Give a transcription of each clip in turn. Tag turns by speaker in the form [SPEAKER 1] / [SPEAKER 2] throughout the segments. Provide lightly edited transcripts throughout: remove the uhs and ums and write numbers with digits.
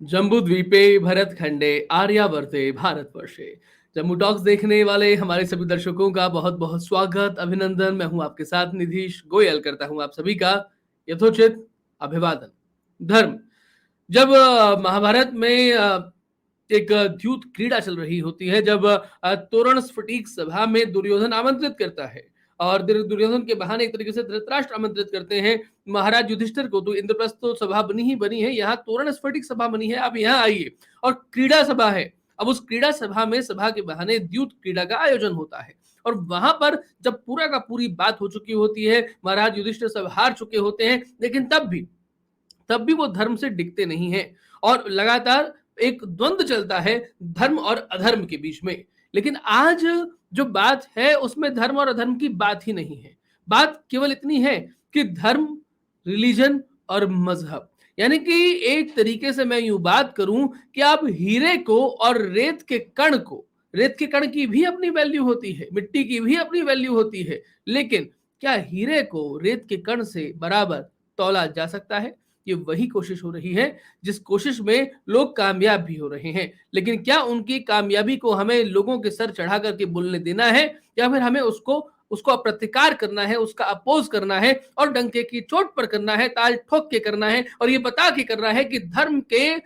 [SPEAKER 1] जम्बूद्वीपे भरतखंडे आर्यावर्ते भारतवर्षे। जम्बू टॉक्स देखने वाले हमारे सभी दर्शकों का बहुत बहुत स्वागत, अभिनंदन। मैं हूं आपके साथ निधीश गोयल, करता हूं आप सभी का यथोचित अभिवादन। धर्म। जब महाभारत में एक द्यूत क्रीड़ा चल रही होती है, जब तोरण स्फटिक सभा में दुर्योधन आमंत्रित करता है और दुर्योधन के बहाने एक तरीके से धृतराष्ट्र आमंत्रित करते हैं महाराज युधिष्ठिर को, तो इंद्रप्रस्थ तो सभा बनी ही बनी है, यहाँ तोरण स्फटिक सभा बनी है, आप यहाँ आइए। और क्रीड़ा सभा है। अब उस क्रीड़ा सभा में सभा के बहाने द्यूत क्रीड़ा का आयोजन होता है और वहां पर जब पूरा का पूरी बात हो चुकी होती है, महाराज युधिष्ठिर सब हार चुके होते हैं, लेकिन तब भी वो धर्म से डिगते नहीं है और लगातार एक द्वंद्व चलता है धर्म और अधर्म के बीच में। लेकिन आज जो बात है उसमें धर्म और अधर्म की बात ही नहीं है। बात केवल इतनी है कि धर्म, रिलीजन और मजहब, यानी कि एक तरीके से मैं यूं बात करूं कि आप हीरे को और रेत के कण की भी अपनी वैल्यू होती है, मिट्टी की भी अपनी वैल्यू होती है, लेकिन क्या हीरे को रेत के कण से बराबर तौला जा सकता है? ये वही कोशिश हो रही है जिस कोशिश में लोग कामयाब भी हो रहे हैं। लेकिन क्या उनकी कामयाबी को हमें लोगों के सर चढ़ा करके बोलने देना है, या फिर हमें उसको उसको अप्रतिकार करना है, उसका अपोज करना है और डंके की चोट पर करना है, ताल ठोक के करना है और ये बता के करना है कि धर्म के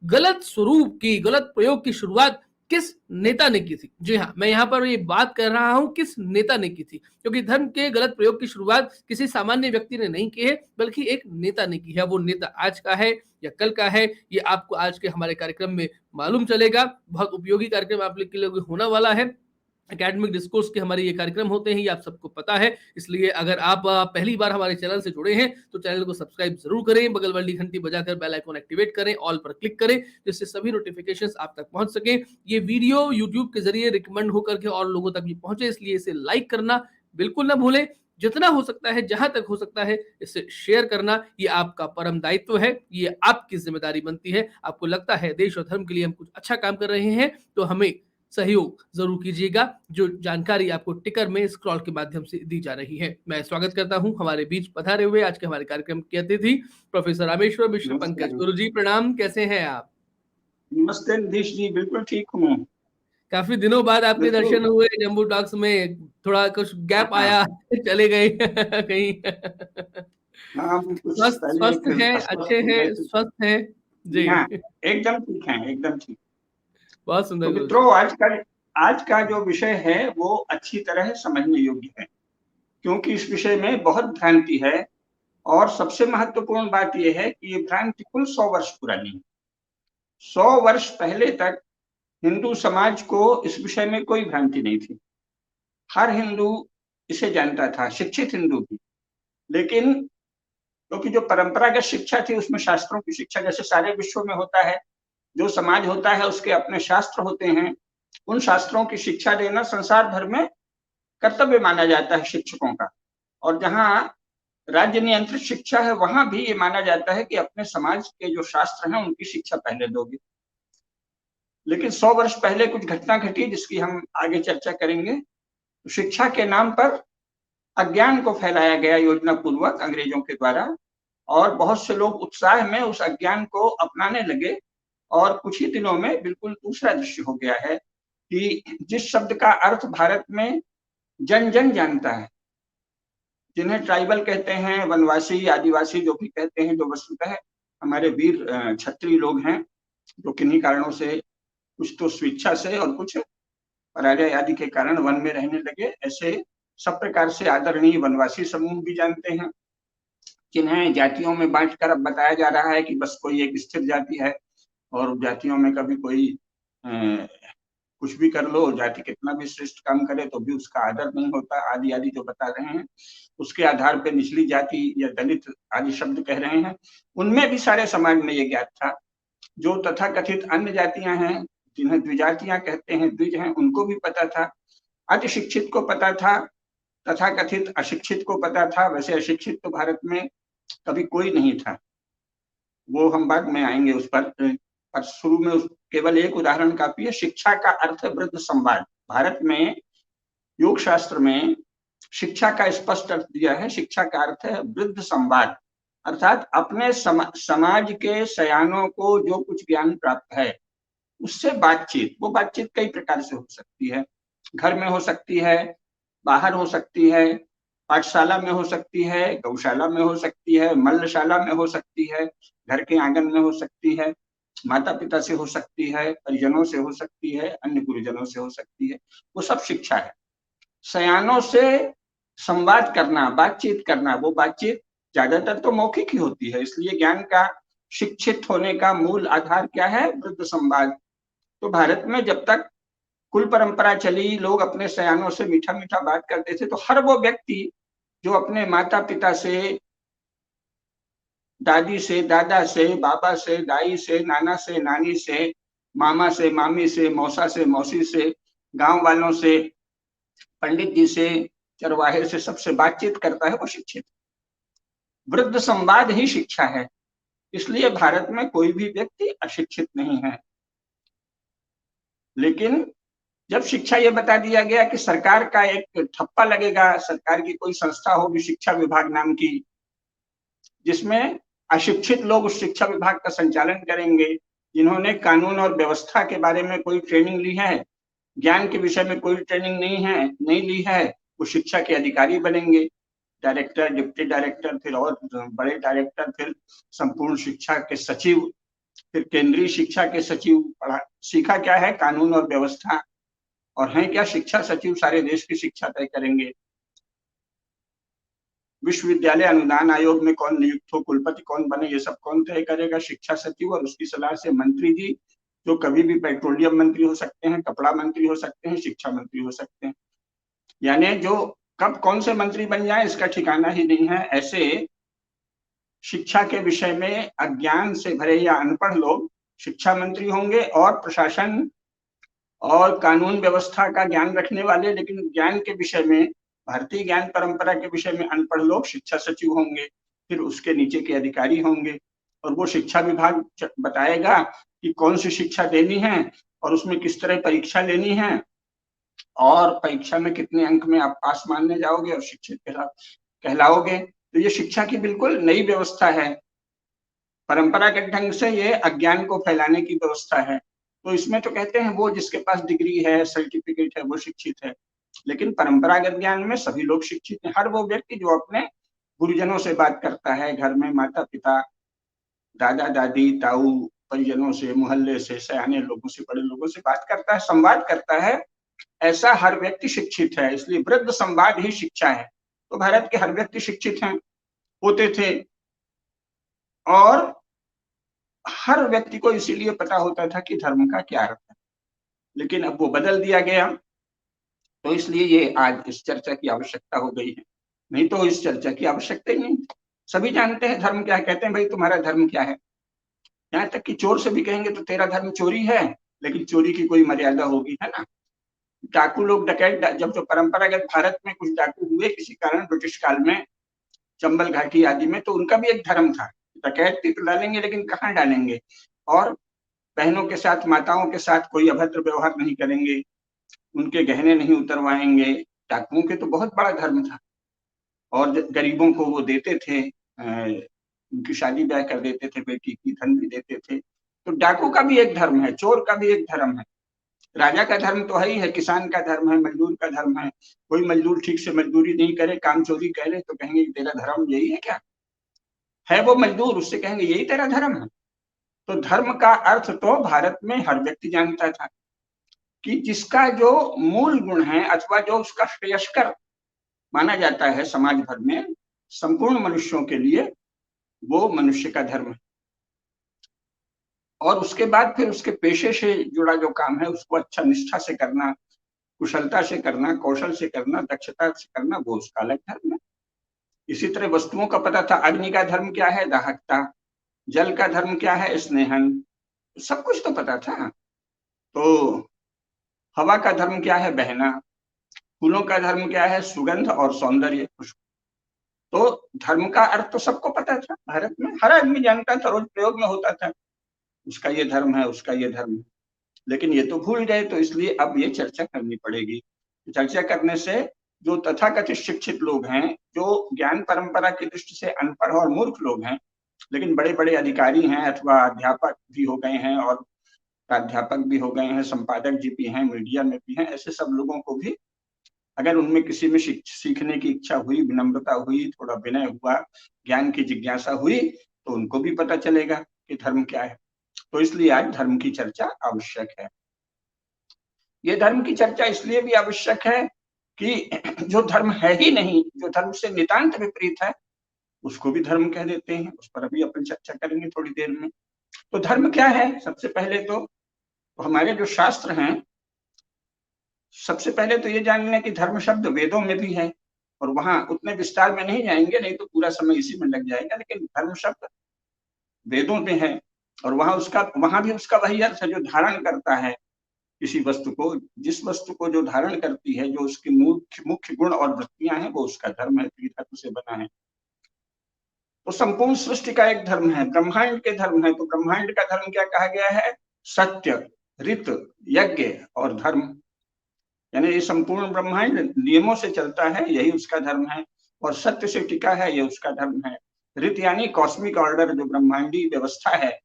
[SPEAKER 1] गलत स्वरूप की, गलत प्रयोग की शुरुआत किस नेता ने की थी। जी हाँ, मैं यहाँ पर ये बात कर रहा हूं किस नेता ने की थी, क्योंकि धर्म के गलत प्रयोग की शुरुआत किसी सामान्य व्यक्ति ने नहीं की है, बल्कि एक नेता ने की है। वो नेता आज का है या कल का है, ये आपको आज के हमारे कार्यक्रम में मालूम चलेगा। बहुत उपयोगी कार्यक्रम आप लोग के लिए होने वाला है। एकेडमिक डिस्कोर्स के हमारे ये कार्यक्रम होते हैं, ये आप सबको पता है। इसलिए अगर आप पहली बार हमारे चैनल से जुड़े हैं तो चैनल को सब्सक्राइब जरूर करें, बगल वाली घंटी बजाकर बेल आइकन एक्टिवेट करें, ऑल पर क्लिक करें, जिससे सभी नोटिफिकेशंस आप तक पहुंच सके। ये वीडियो यूट्यूब के जरिए रिकमेंड होकर के और लोगों तक भी पहुंचे, इसलिए इसे लाइक करना बिल्कुल ना भूलें। जितना हो सकता है, जहां तक हो सकता है, इसे शेयर करना ये आपका परम दायित्व है, ये आपकी जिम्मेदारी बनती है। आपको लगता है देश और धर्म के लिए हम कुछ अच्छा काम कर रहे हैं तो हमें सहयोग जरूर कीजिएगा। जो जानकारी आपको टिकर में स्क्रॉल के माध्यम से दी जा रही है। मैं स्वागत करता हूं हमारे बीच पधारे हुए आज के हमारे कार्यक्रम के अतिथि प्रोफेसर रामेश्वर मिश्र पंकज।
[SPEAKER 2] नमस्ते।
[SPEAKER 1] गुरुजी प्रणाम, कैसे हैं आप?
[SPEAKER 2] नमस्ते निधीश जी, बिल्कुल ठीक हूँ।
[SPEAKER 1] काफी दिनों बाद आपके
[SPEAKER 2] बिल्कुल।
[SPEAKER 1] दर्शन हुए जम्बू टॉक्स में, थोड़ा कुछ गैप
[SPEAKER 2] हाँ
[SPEAKER 1] आया चले गए कहीं
[SPEAKER 2] हाँ, हम कुछ
[SPEAKER 1] स्वस्थ
[SPEAKER 2] पहले
[SPEAKER 1] स्वस्थ
[SPEAKER 2] एक
[SPEAKER 1] हैं, अच्छे
[SPEAKER 2] अस्वस्थ हो
[SPEAKER 1] हैं,
[SPEAKER 2] गए थे।
[SPEAKER 1] स्वस्थ हैं?
[SPEAKER 2] जी हाँ,
[SPEAKER 1] जी
[SPEAKER 2] एकदम ठीक है, एकदम ठीक।
[SPEAKER 1] बहुत सुंदर
[SPEAKER 2] तो
[SPEAKER 1] गुरुजी।
[SPEAKER 2] मित्रों, आज का जो विषय है वो अच्छी तरह समझने योग्य है, क्योंकि इस विषय में बहुत भ्रांति है और सबसे महत्वपूर्ण बात यह है कि ये भ्रांति कुल 100 वर्ष पुरानी है। 100 वर्ष पहले तक हिंदू समाज को इस विषय में कोई भ्रांति नहीं थी। हर हिंदू इसे जानता था, शिक्षित हिंदू भी। लेकिन क्योंकि जो परंपरागत शिक्षा थी उसमें शास्त्रों की शिक्षा जैसे सारे विश्व में होता है, जो समाज होता है उसके अपने शास्त्र होते हैं, उन शास्त्रों की शिक्षा देना संसार भर में कर्तव्य माना जाता है शिक्षकों का। और जहाँ राज्य नियंत्रित शिक्षा है वहां भी ये माना जाता है कि अपने समाज के जो शास्त्र हैं उनकी शिक्षा पहले दोगे। लेकिन 100 वर्ष पहले कुछ घटना घटी जिसकी हम आगे चर्चा करेंगे। शिक्षा के नाम पर अज्ञान को फैलाया गया योजना पूर्वक अंग्रेजों के द्वारा, और बहुत से लोग उत्साह में उस अज्ञान को अपनाने लगे और कुछ ही दिनों में बिल्कुल दूसरा दृश्य हो गया है कि जिस शब्द का अर्थ भारत में जन जन जानता है, जिन्हें ट्राइबल कहते हैं, वनवासी, आदिवासी जो भी कहते हैं, जो वस्तुतः हमारे वीर क्षत्रिय लोग हैं, जो किन्हीं कारणों से, कुछ तो स्वेच्छा से और कुछ पराजय आदि के कारण वन में रहने लगे, ऐसे सब प्रकार से आदरणीय वनवासी समूह भी जानते हैं, जिन्हें जातियों में बांटकर अब बताया जा रहा है कि बस कोई एक स्थिर जाति है और जातियों में कभी कोई कुछ भी कर लो, जाति कितना भी श्रेष्ठ काम करे तो भी उसका आदर नहीं होता, आदि आदि जो बता रहे हैं। उसके आधार पर निचली जाति या दलित आदि शब्द कह रहे हैं। उनमें भी सारे समाज में ये ज्ञात था। जो तथाकथित अन्य जातियां हैं, जिन्हें द्विजातियां कहते हैं, द्विज हैं, उनको भी पता था। अति शिक्षित को पता था, तथाकथित अशिक्षित को पता था। वैसे अशिक्षित तो भारत में कभी कोई नहीं था, वो हम बाद में आएंगे उस पर शुरू में केवल एक उदाहरण काफी है। शिक्षा का अर्थ है वृद्ध संवाद। भारत में योग शास्त्र में शिक्षा का स्पष्ट अर्थ दिया है। शिक्षा का अर्थ है वृद्ध संवाद, अर्थात अपने समाज के सयानों को जो कुछ ज्ञान प्राप्त है उससे बातचीत, वो बातचीत कई प्रकार से हो सकती है। घर में हो सकती है, बाहर हो सकती है, पाठशाला में हो सकती है, गौशाला में हो सकती है, मल्लशाला में हो सकती है, घर के आंगन में हो सकती है, माता पिता से हो सकती है, परिजनों से हो सकती है, अन्य गुरुजनों से हो सकती है। वो सब शिक्षा है। सयानों से संवाद करना, बातचीत करना, वो बातचीत ज्यादातर तो मौखिक ही होती है। इसलिए ज्ञान का शिक्षित होने का मूल आधार क्या है? वृद्ध संवाद। तो भारत में जब तक कुल परंपरा चली, लोग अपने सयानों से मीठा मीठा बात करते थे, तो हर वो व्यक्ति जो अपने माता पिता से, दादी से, दादा से, बाबा से, दाई से, नाना से, नानी से, मामा से, मामी से, मौसा से, मौसी से, गांव वालों से, पंडित जी से, चरवाहे से, सबसे बातचीत करता है, वो शिक्षित। वृद्ध संवाद ही शिक्षा है। इसलिए भारत में कोई भी व्यक्ति अशिक्षित नहीं है। लेकिन जब शिक्षा ये बता दिया गया कि सरकार का एक ठप्पा लगेगा, सरकार की कोई संस्था होगी शिक्षा विभाग नाम की, जिसमें अशिक्षित लोग उस शिक्षा विभाग का संचालन करेंगे, जिन्होंने कानून और व्यवस्था के बारे में कोई ट्रेनिंग ली है, ज्ञान के विषय में कोई ट्रेनिंग नहीं ली है, वो शिक्षा के अधिकारी बनेंगे। डायरेक्टर, डिप्टी डायरेक्टर, फिर और बड़े डायरेक्टर, फिर संपूर्ण शिक्षा के सचिव, फिर केंद्रीय शिक्षा के सचिव। पढ़ा सीखा क्या है? कानून और व्यवस्था। और है क्या? शिक्षा सचिव सारे देश की शिक्षा तय करेंगे। विश्वविद्यालय अनुदान आयोग में कौन नियुक्त हो, कुलपति कौन बने, ये सब कौन तय करेगा? शिक्षा सचिव। और उसकी सलाह से मंत्री जी, जो कभी भी पेट्रोलियम मंत्री हो सकते हैं, कपड़ा मंत्री हो सकते हैं, शिक्षा मंत्री हो सकते हैं। यानी जो कब कौन से मंत्री बन जाए इसका ठिकाना ही नहीं है। ऐसे शिक्षा के विषय में अज्ञान से भरे या अनपढ़ लोग शिक्षा मंत्री होंगे, और प्रशासन और कानून व्यवस्था का ज्ञान रखने वाले लेकिन ज्ञान के विषय में, भारतीय ज्ञान परंपरा के विषय में अनपढ़ लोग शिक्षा सचिव होंगे। फिर उसके नीचे के अधिकारी होंगे, और वो शिक्षा विभाग बताएगा कि कौन सी शिक्षा देनी है और उसमें किस तरह परीक्षा लेनी है, और परीक्षा में कितने अंक में आप पास मानने जाओगे और शिक्षित कहलाओगे। तो ये शिक्षा की बिल्कुल नई व्यवस्था है। परंपरागत ढंग से ये अज्ञान को फैलाने की व्यवस्था है। तो इसमें तो कहते हैं वो जिसके पास डिग्री है, सर्टिफिकेट है, वो शिक्षित है। लेकिन परंपरागत ज्ञान में सभी लोग शिक्षित हैं। हर वो व्यक्ति जो अपने गुरुजनों से बात करता है, घर में माता पिता, दादा दादी, ताऊ, परिजनों से, मोहल्ले से, सयाने लोगों से, बड़े लोगों से बात करता है, संवाद करता है, ऐसा हर व्यक्ति शिक्षित है। इसलिए वृद्ध संवाद ही शिक्षा है। तो भारत के हर व्यक्ति शिक्षित हैं, होते थे, और हर व्यक्ति को इसीलिए पता होता था कि धर्म का क्या अर्थ है। लेकिन अब वो बदल दिया गया, तो इसलिए ये आज इस चर्चा की आवश्यकता हो गई है। नहीं तो इस चर्चा की आवश्यकता ही नहीं। सभी जानते हैं धर्म क्या है। कहते हैं भाई तुम्हारा धर्म क्या है। यहाँ तक कि चोर से भी कहेंगे तो तेरा धर्म चोरी है, लेकिन चोरी की कोई मर्यादा होगी, है ना। डाकू लोग, डकैत, जब जो परंपरागत भारत में कुछ डाकू हुए किसी कारण ब्रिटिश काल में, चंबल घाटी आदि में, तो उनका भी एक धर्म था। डकैती तो डालेंगे लेकिन कहाँ डालेंगे, और बहनों के साथ, माताओं के साथ कोई अभद्र व्यवहार नहीं करेंगे, उनके गहने नहीं उतरवाएंगे। डाकुओं के तो बहुत बड़ा धर्म था, और गरीबों को वो देते थे, उनकी शादी ब्याह कर देते थे, बेटी की धन भी देते थे। तो डाकू का भी एक धर्म है, चोर का भी एक धर्म है। राजा का धर्म तो है ही है, किसान का धर्म है, मजदूर का धर्म है। कोई मजदूर ठीक से मजदूरी नहीं करे, काम चोरी करे, तो कहेंगे तेरा धर्म यही है क्या? है वो मजदूर, उससे कहेंगे यही तेरा धर्म है। तो धर्म का अर्थ तो भारत में हर व्यक्ति जानता था कि जिसका जो मूल गुण है, अथवा जो उसका श्रेयस्कर माना जाता है समाज भर में, संपूर्ण मनुष्यों के लिए, वो मनुष्य का धर्म है। और उसके बाद फिर उसके पेशे से जुड़ा जो काम है उसको अच्छा निष्ठा से करना, कुशलता से करना, कौशल से करना, दक्षता से करना, वो उसका अलग धर्म है। इसी तरह वस्तुओं का पता था। अग्नि का धर्म क्या है? दाहकता। जल का धर्म क्या है? स्नेहन। सब कुछ तो पता था। तो हवा का धर्म क्या है? बहना। फूलों का धर्म क्या है? सुगंध और सौंदर्य, खुशबू। तो धर्म का अर्थ तो सबको पता था। भारत में हर आदमी जानता था, रोज प्रयोग में होता था, उसका ये धर्म है, उसका ये धर्म है। लेकिन ये तो भूल गए, तो इसलिए अब ये चर्चा करनी पड़ेगी। चर्चा करने से जो तथाकथित शिक्षित लोग हैं, जो ज्ञान परंपरा की दृष्टि से अनपढ़ और मूर्ख लोग हैं, लेकिन बड़े बड़े अधिकारी हैं अथवा अध्यापक भी हो गए हैं और प्राध्यापक भी हो गए हैं, संपादक जी भी हैं, मीडिया में भी हैं, ऐसे सब लोगों को भी अगर उनमें किसी में सीखने की इच्छा हुई, विनम्रता हुई, थोड़ा विनय हुआ, ज्ञान की जिज्ञासा हुई, तो उनको भी पता चलेगा कि धर्म क्या है। तो इसलिए आज धर्म की चर्चा आवश्यक है। ये धर्म की चर्चा इसलिए भी आवश्यक है कि जो धर्म है ही नहीं, जो धर्म से नितांत विपरीत है, उसको भी धर्म कह देते हैं। उस पर अभी अपन चर्चा करेंगे थोड़ी देर में। तो धर्म क्या है? सबसे पहले तो हमारे जो शास्त्र हैं, सबसे पहले तो ये जान लें कि धर्म शब्द वेदों में भी है, और वहां उतने विस्तार में नहीं जाएंगे, नहीं तो पूरा समय इसी में लग जाएगा। लेकिन धर्म शब्द वेदों में है, और वहां भी उसका वही अर्थ है जो धारण करता है किसी वस्तु को। जिस वस्तु को जो धारण करती है, जो उसकी मुख्य गुण और वृत्तियां हैं, वो उसका धर्म है, धर्म से बना है। तो संपूर्ण सृष्टि का एक धर्म है, ब्रह्मांड के धर्म है। तो ब्रह्मांड का धर्म क्या कहा गया है? सत्य, ऋत, यज्ञ और धर्म। यानी ये संपूर्ण ब्रह्मांड नियमों से चलता है, यही उसका धर्म है, और सत्य से टिका है, ये उसका धर्म है। ऋत यानी कॉस्मिक ऑर्डर, जो ब्रह्मांडी व्यवस्था है,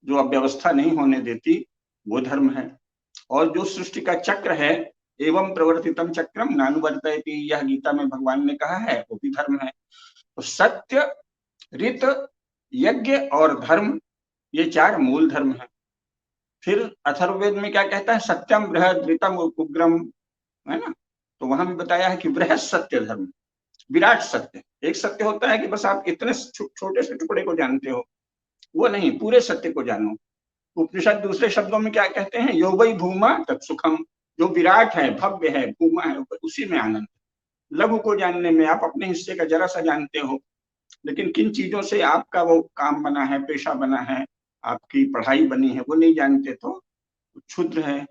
[SPEAKER 2] जो अब व्यवस्था नहीं होने देती, वो धर्म है। और जो सृष्टि का चक्र है, एवं प्रवर्तितम चक्रम नानुवर्तयति, यह गीता में भगवान ने कहा है, वो भी धर्म है। तो सत्य, ऋत, यज्ञ और धर्म, ये चार मूल धर्म है। फिर अथर्ववेद में क्या कहता है? सत्यम, बृहद, ऋतम, उग्रम, है ना। तो वहां भी बताया है कि बृहद सत्य धर्म, विराट सत्य। एक सत्य होता है कि बस आप इतने छोटे से टुकड़े को जानते हो, वो नहीं, पूरे सत्य को जानो। उपनिषद दूसरे शब्दों में क्या कहते हैं? यो वै भूमा तत्सुखम, जो विराट है, भव्य है, भूमा है, उसी में आनंद। लघु को जानने में आप अपने हिस्से का जरा सा जानते हो, लेकिन किन चीजों से आपका वो काम बना है, पेशा बना है, आपकी पढ़ाई बनी है, वो नहीं जानते, तो क्षुद्र है,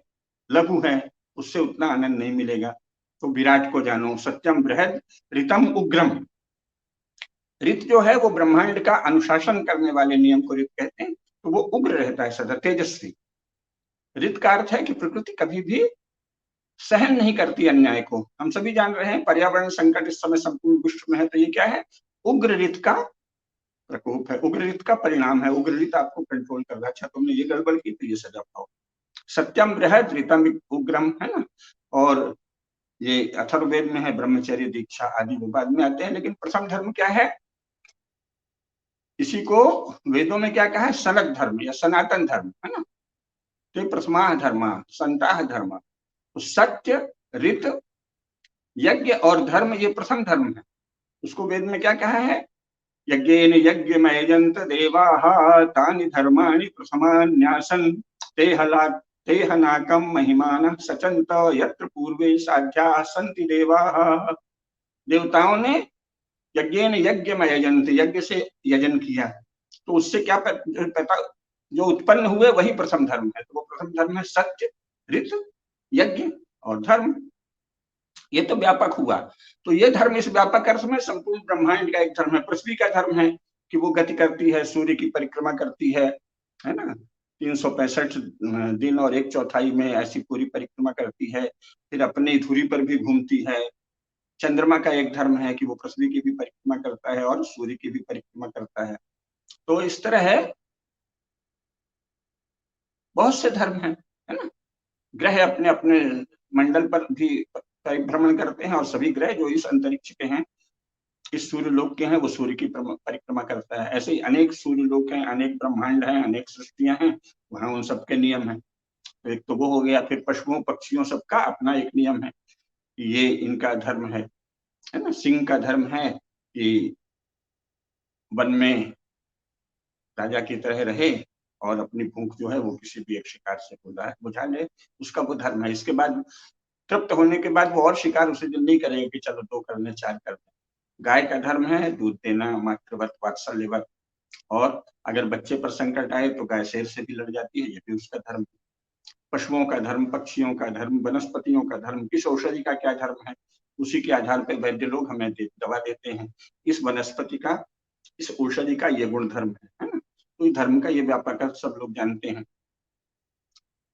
[SPEAKER 2] लघु है, उससे उतना आनंद नहीं मिलेगा। तो विराट को जानो। सत्यम, बृहद, ऋतम, उग्रम। ऋत जो है वो ब्रह्मांड का अनुशासन करने वाले नियम को ऋत कहते हैं। तो वो उग्र रहता है, सदा तेजस्वी। ऋत का अर्थ है कि प्रकृति कभी भी सहन नहीं करती अन्याय को। हम सभी जान रहे हैं पर्यावरण संकट इस समय संपूर्ण विश्व में है, तो ये क्या है? उग्र ऋत का प्रकोप है, उग्र ऋत का परिणाम है। उग्र ऋत आपको कंट्रोल कर रहा है। अच्छा, तुमने ये गड़बड़ की तो ये सजा पाओ। सत्यम, बृहद, ऋतम, उग्रम, है ना। और ये अथर्ववेद में है, ब्रह्मचर्य, दीक्षा आदि वो बाद में आते हैं। लेकिन प्रथम धर्म क्या है? इसी को वेदों में क्या कहा है? सनक धर्म या सनातन धर्म, है ना। तो प्रथमा धर्म, संता धर्म। तो सत्य, ऋत, यज्ञ और धर्म, ये प्रथम धर्म है। उसको वेद में क्या कहा है? यज्ञेन यज्ञमयजन्त देवाः तानि धर्माणि प्रथमान्यासन् तेह नाकम महिमानः सचन्त यत्र पूर्वे साध्याः सन्ति देवाः। देवताओं ने यज्ञेन यज्ञमयजन्त, यज्ञ से यजन किया, तो उससे क्या पता, जो उत्पन्न हुए वही प्रथम धर्म है। तो वो प्रथम धर्म है सत्य, ऋत, यज्ञ और धर्म। ये तो व्यापक हुआ। तो ये धर्म इस व्यापक अर्थ में संपूर्ण ब्रह्मांड का एक धर्म है। पृथ्वी का धर्म है कि वो गति करती है, सूर्य की परिक्रमा करती है ना। 365 दिन और 1/4 में ऐसी पूरी परिक्रमा करती है। फिर अपनी धुरी पर भी घूमती है। चंद्रमा का एक धर्म है कि वो पृथ्वी की भी परिक्रमा करता है और सूर्य की भी परिक्रमा करता है। तो इस तरह है, बहुत से धर्म है ना। ग्रह अपने अपने मंडल पर भी परिभ्रमण करते हैं, और सभी ग्रह जो इस अंतरिक्ष के हैं, इस सूर्य लोक के हैं, वो सूर्य की परिक्रमा करता है। ऐसे ही अनेक सूर्य लोक हैं, अनेक ब्रह्मांड हैं, अनेक सृष्टियां हैं, वहां उन सबके नियम हैं। तो एक तो वो हो गया। फिर पशुओं पक्षियों सबका अपना एक नियम है, ये इनका धर्म है ना। सिंह का धर्म है कि वन में राजा की तरह रहे और अपनी भूख जो है वो किसी भी एक शिकार से बुझा ले, उसका वो धर्म है। इसके बाद तृप्त होने के बाद वो और शिकार उसे नहीं करेगा कि चलो 2 कर लें, 4 कर लें। गाय का धर्म है दूध देना, मातृवत, वात्सल्यवत। और अगर बच्चे पर संकट आए तो गाय शेर से भी लड़ जाती है, ये भी उसका धर्म है। पशुओं का धर्म, पक्षियों का धर्म, वनस्पतियों का धर्म, किस औषधि का क्या धर्म है, उसी के आधार पर वैद्य लोग हमें दवा देते हैं। इस वनस्पति का, इस औषधि का ये गुण धर्म है ना। तो धर्म का ये व्यापक अर्थ सब लोग जानते हैं।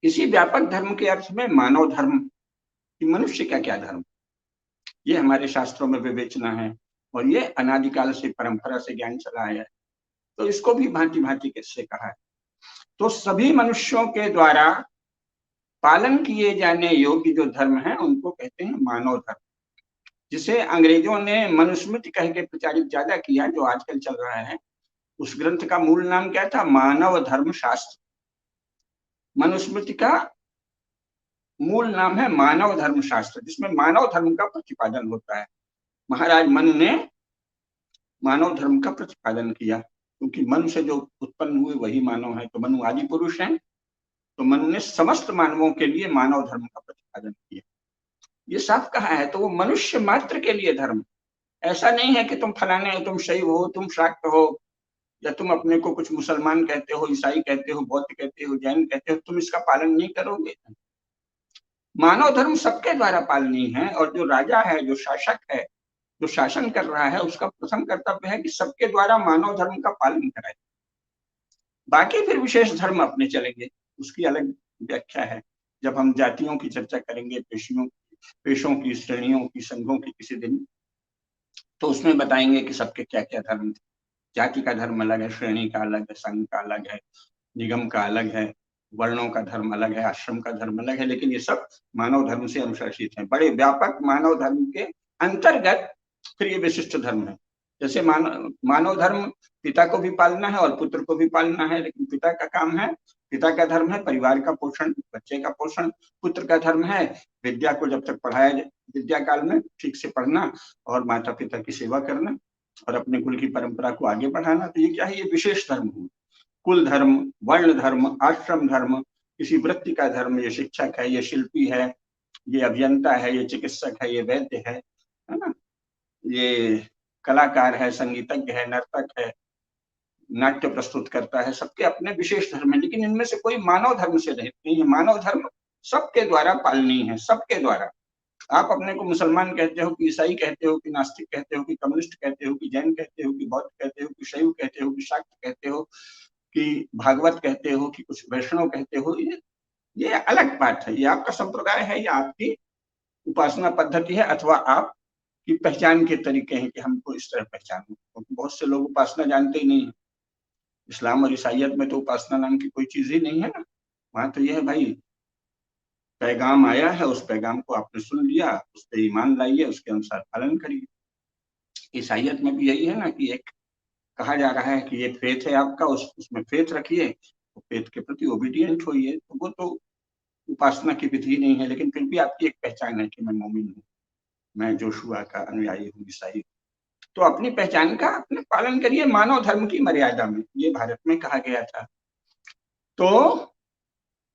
[SPEAKER 2] इसी व्यापक धर्म के अर्थ में मानव धर्म कि मनुष्य का क्या धर्म। ये हमारे शास्त्रों में विवेचना है और ये अनादिकाल से परंपरा से ज्ञान चला आया है। तो इसको भी भांति भांति कैसे कहा है। तो सभी मनुष्यों के द्वारा पालन किए जाने योग्य जो धर्म है उनको कहते हैं मानव धर्म, जिसे अंग्रेजों ने मनुस्मृति कह के प्रचारित ज्यादा किया, जो आजकल चल रहा है। उस ग्रंथ का मूल नाम क्या था? मानव धर्म शास्त्र। मनुस्मृति का मूल नाम है मानव धर्म शास्त्र, जिसमें मानव धर्म का प्रतिपादन होता है। महाराज मनु ने मानव धर्म का प्रतिपादन किया, क्योंकि मनु से जो उत्पन्न हुए वही मानव है, तो मनु आदि पुरुष हैं। तो मनु ने समस्त मानवों के लिए मानव धर्म का प्रतिपादन किया। ये साफ कहा है। तो वो मनुष्य मात्र के लिए धर्म, ऐसा नहीं है कि तुम फलाने हो, तुम शैव हो, तुम शाक्त हो, या तुम अपने को कुछ मुसलमान कहते हो, ईसाई कहते हो, बौद्ध कहते हो, जैन कहते हो, तुम इसका पालन नहीं करोगे। मानव धर्म सबके द्वारा पालनीय है, और जो राजा है, जो शासक है, जो शासन कर रहा है, उसका प्रथम कर्तव्य है कि सबके द्वारा मानव धर्म का पालन कराए। बाकी फिर विशेष धर्म अपने चलेंगे, उसकी अलग व्याख्या है। जब हम जातियों की चर्चा करेंगे, पेशों की, श्रेणियों की, संघों की किसी दिन, तो उसमें बताएंगे कि सबके क्या क्या धर्म थे। जाति का धर्म अलग है, श्रेणी का अलग है, संघ का अलग है, निगम का अलग है, वर्णों का धर्म अलग है, आश्रम का धर्म अलग है, लेकिन ये सब मानव धर्म से अनुशासित है। बड़े व्यापक मानव धर्म के अंतर्गत फिर ये विशिष्ट धर्म है। जैसे मानव धर्म पिता को भी पालना है और पुत्र को भी पालना है, लेकिन पिता का काम है, पिता का धर्म है परिवार का पोषण, बच्चे का पोषण। पुत्र का धर्म है विद्या को जब तक पढ़ाया जाए, विद्या काल में ठीक से पढ़ना और माता पिता की सेवा करना और अपने कुल की परंपरा को आगे बढ़ाना। तो ये क्या है? ये विशेष धर्म हुआ। कुल धर्म, वर्ण धर्म, आश्रम धर्म, किसी वृत्ति का धर्म, ये शिक्षक है, ये शिल्पी है, ये अभियंता है, ये चिकित्सक है, ये वैद्य है ना, ये कलाकार है, संगीतज्ञ है, नर्तक है, नाट्य प्रस्तुत करता है। सबके अपने विशेष धर्म है, लेकिन इनमें से कोई मानव धर्म से रहित नहीं है। मानव धर्म सबके द्वारा पालनीय है, सबके द्वारा। आप अपने को मुसलमान कहते हो कि ईसाई कहते हो कि नास्तिक कहते हो कि कम्युनिस्ट कहते हो कि जैन कहते हो कि बौद्ध कहते हो कि शैव कहते हो कि शाक्त कहते हो कि भागवत कहते हो कि कुछ वैष्णव कहते हो, ये अलग बात है। ये आपका संप्रदाय है, या आपकी उपासना पद्धति है, अथवा आपकी पहचान के तरीके हैं कि हमको इस तरह पहचानो। क्योंकि बहुत से लोग उपासना जानते ही नहीं है। इस्लाम और ईसाइयत में तो उपासना नाम की कोई चीज ही नहीं है ना। वहां तो यह है भाई, पैगाम आया है, उस पैगाम को आपने सुन लिया, उस पर ईमान लाइए, उसके अनुसार पालन करिए। ईसाइयत में भी यही है ना कि एक कहा जा रहा है कि ये फेथ है आपका, उसमें फेथ रखिए, तो फेथ के प्रति ओबीडियंट होइए। तो वो तो उपासना की विधि नहीं है, लेकिन फिर भी आपकी एक पहचान है कि मैं मोमिन हूँ, मैं जोशुआ का अनुयायी हूँ, ईसाई। तो अपनी पहचान का अपने पालन करिए मानव धर्म की मर्यादा में, ये भारत में कहा गया था। तो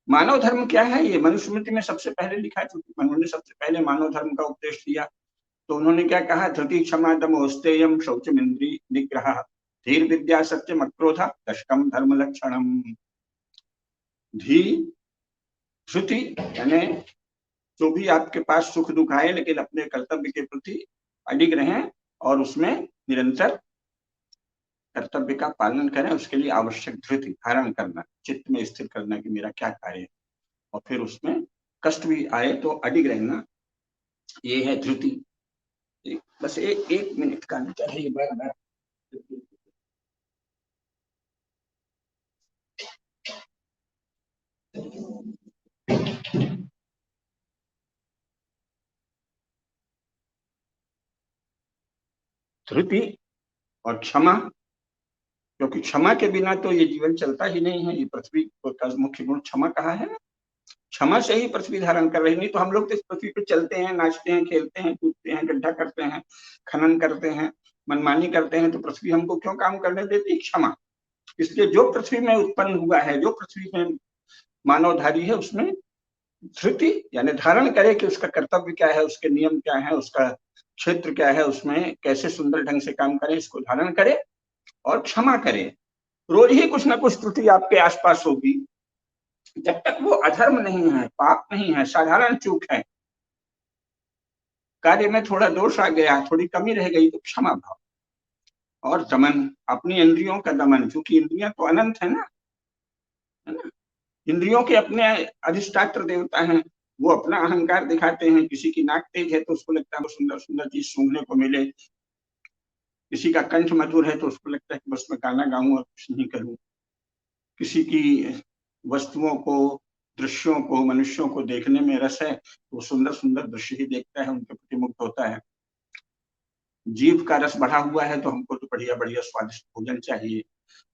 [SPEAKER 2] मानव धर्म क्या है? ये मनुस्मृति में सबसे पहले लिखा है, क्योंकि मनु ने सबसे पहले मानव धर्म का उपदेश दिया। तो उन्होंने क्या कहा? धृति क्षमा दमोस्तेयम शौचमिंद्रिय निग्रह धीर विद्या सत्यम अक्रोध दशकम धर्म लक्षणम। धी श्रुति यानी जो भी आपके पास सुख दुख आए, लेकिन अपने कर्तव्य के प्रति अडिग रहें और उसमें निरंतर कर्तव्य का पालन करें। उसके लिए आवश्यक धृति धारण करना, चित्त में स्थिर करना कि मेरा क्या कार्य है, और फिर उसमें कष्ट भी आए तो अडिग रहना, ये है धृति। बस एक मिनट का अंतर है, ये बार बार धृति और क्षमा, क्योंकि क्षमा के बिना तो ये जीवन चलता ही नहीं है। ये पृथ्वी का मुख्य गुण क्षमा कहा है ना, क्षमा से ही पृथ्वी धारण कर रही। नहीं तो हम लोग तो इस पृथ्वी पे चलते हैं, नाचते हैं, खेलते हैं, कूदते हैं, गड्ढा करते हैं, खनन करते हैं, मनमानी करते हैं, तो पृथ्वी हमको क्यों काम करने देती? क्षमा। इसलिए जो पृथ्वी में उत्पन्न हुआ है, जो पृथ्वी में मानवधारी है, उसमें धृति यानी धारण करे कि उसका कर्तव्य क्या है, उसके नियम क्या है, उसका क्षेत्र क्या है, उसमें कैसे सुंदर ढंग से काम करे, इसको धारण करे और क्षमा करे। रोज ही कुछ ना कुछ त्रुटि आपके आसपास होगी। जब तक वो अधर्म नहीं है, पाप नहीं है, साधारण चूक है, कार्य में थोड़ा दोष आ गया, थोड़ी कमी रह गई, तो क्षमा भाव और दमन, अपनी इंद्रियों का दमन, क्योंकि इंद्रियां तो अनंत है ना, इंद्रियों के अपने अधिष्ठात्र देवता हैं। वो अपना अहंकार दिखाते हैं। किसी की नाक तेज है तो उसको लगता है वो सुंदर सुंदर चीज सूंघने को मिले, किसी का कंठ मधुर है तो उसको लगता है कि बस मैं गाना गाऊं और कुछ नहीं करूं, किसी की वस्तुओं को, दृश्यों को, मनुष्यों को देखने में रस है तो वो सुंदर सुंदर दृश्य ही देखता है, उनके प्रति मुग्ध होता है। जीभ का रस बढ़ा हुआ है तो हमको तो बढ़िया बढ़िया स्वादिष्ट भोजन चाहिए,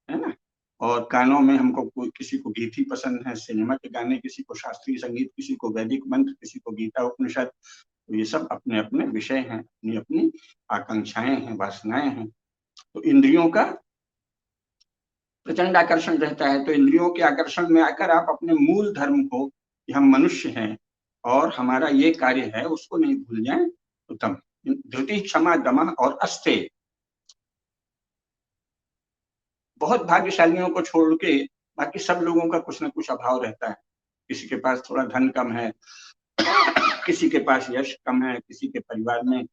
[SPEAKER 2] है ना। और कानों में हमको कोई, किसी को गीत ही पसंद है, सिनेमा के गाने, किसी को शास्त्रीय संगीत, किसी को वैदिक मंत्र, किसी को गीता उपनिषद। तो ये सब अपने अपने विषय हैं, अपनी अपनी आकांक्षाएं हैं, वासनाएं हैं। तो इंद्रियों का प्रचंड आकर्षण रहता है। तो इंद्रियों के आकर्षण में आकर आप अपने मूल धर्म को, कि हम मनुष्य हैं और हमारा ये कार्य है, उसको नहीं भूल जाएं। उत्तम। धृति, क्षमा, दमा और अस्तेय, बहुत भाग्यशालियों को छोड़ के बाकी सब लोगों का कुछ ना कुछ अभाव रहता है। किसी के पास थोड़ा धन कम है, किसी के पास यश कम है, किसी के परिवार में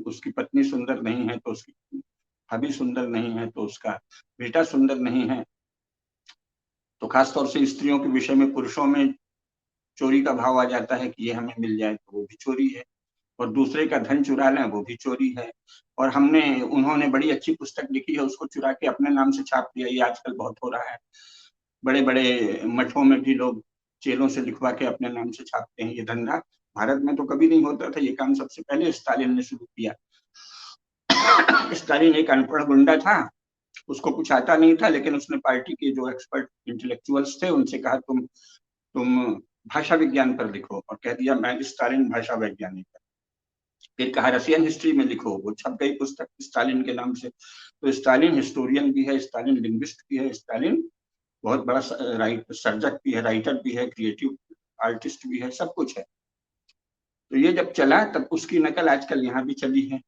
[SPEAKER 2] उसकी पत्नी सुंदर नहीं है तो उसकी भाभी सुंदर नहीं है, तो उसका बेटा सुंदर नहीं है। तो खासतौर से स्त्रियों के विषय में पुरुषों में चोरी का भाव आ जाता है कि ये हमें मिल जाए तो वो भी चोरी है, और दूसरे का धन चुरा लें वो भी चोरी है। और उन्होंने बड़ी अच्छी पुस्तक लिखी है, उसको चुरा के अपने नाम से छाप दिया। ये आजकल बहुत हो रहा है, बड़े बड़े मठों में भी लोग चेलों से लिखवा के अपने नाम से छापते हैं। ये धंधा भारत में तो कभी नहीं होता था, ये काम सबसे पहले स्टालिन ने शुरू किया। स्टालिन एक अनपढ़ गुंडा था, उसको कुछ आता नहीं था, लेकिन उसने पार्टी के जो एक्सपर्ट इंटेलेक्चुअल्स थे उनसे कहा तुम भाषा विज्ञान पर लिखो, और कह दिया मैं स्टालिन भाषा वैज्ञानिक। फिर कहा रशियन हिस्ट्री में लिखो, वो छप गई पुस्तक स्टालिन के नाम से। तो स्टालिन हिस्टोरियन भी है, स्टालिन लिंग्विस्ट भी है, स्टालिन बहुत बड़ा सर्जक भी है, राइटर भी है, क्रिएटिव आर्टिस्ट भी है, सब कुछ है। तो ये जब चला तब उसकी नकल आजकल यहाँ भी चली है।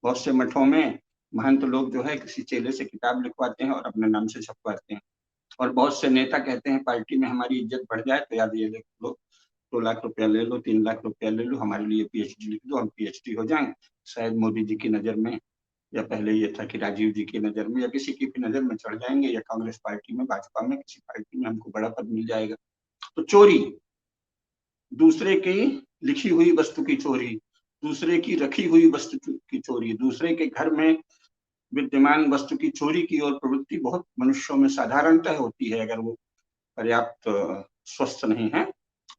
[SPEAKER 2] बहुत से मठों में महंत लोग जो है किसी चेले से किताब लिखवाते हैं और अपने नाम से छपवाते हैं। और बहुत से नेता कहते हैं पार्टी में हमारी इज्जत बढ़ जाए तो याद ये लिख लो, 2 लाख रुपया ले लो, 3 लाख रुपया ले लो, हमारे लिए पीएचडी लिख दो, हम पीएचडी हो जाएं। शायद मोदी जी की नजर में, या पहले ये था कि राजीव जी की नजर में, या किसी की भी नजर में चढ़ जाएंगे, या कांग्रेस पार्टी में, भाजपा में, किसी पार्टी में हमको बड़ा पद मिल जाएगा। तो चोरी, दूसरे की लिखी हुई वस्तु की चोरी, दूसरे की रखी हुई वस्तु की चोरी, दूसरे के घर में विद्यमान वस्तु की चोरी की और प्रवृत्ति बहुत मनुष्यों में साधारणतः होती है, अगर वो पर्याप्त स्वस्थ नहीं है।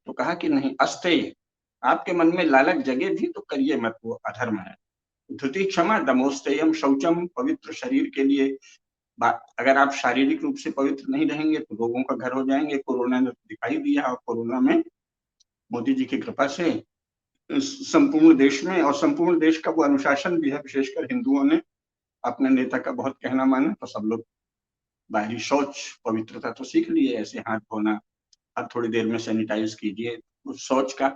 [SPEAKER 2] तो कहा कि नहीं, अस्तेय, आपके मन में लालच जगे भी तो करिए मत, वो अधर्म है। धृति, क्षमा, दमोस्तेयम शौचम, पवित्र शरीर के लिए अगर आप शारीरिक रूप से पवित्र नहीं रहेंगे तो रोगों का घर हो जाएंगे। कोरोना ने दिखाई दिया, और कोरोना में मोदी जी की कृपा से संपूर्ण देश में, और संपूर्ण देश का वो अनुशासन भी है, विशेषकर हिंदुओं ने अपने नेता का बहुत कहना माना, तो सब लोग बाहरी शौच पवित्रता तो सीख लिए, ऐसे हाथ धोना, अब थोड़ी देर में सैनिटाइज कीजिए। उस शौच का,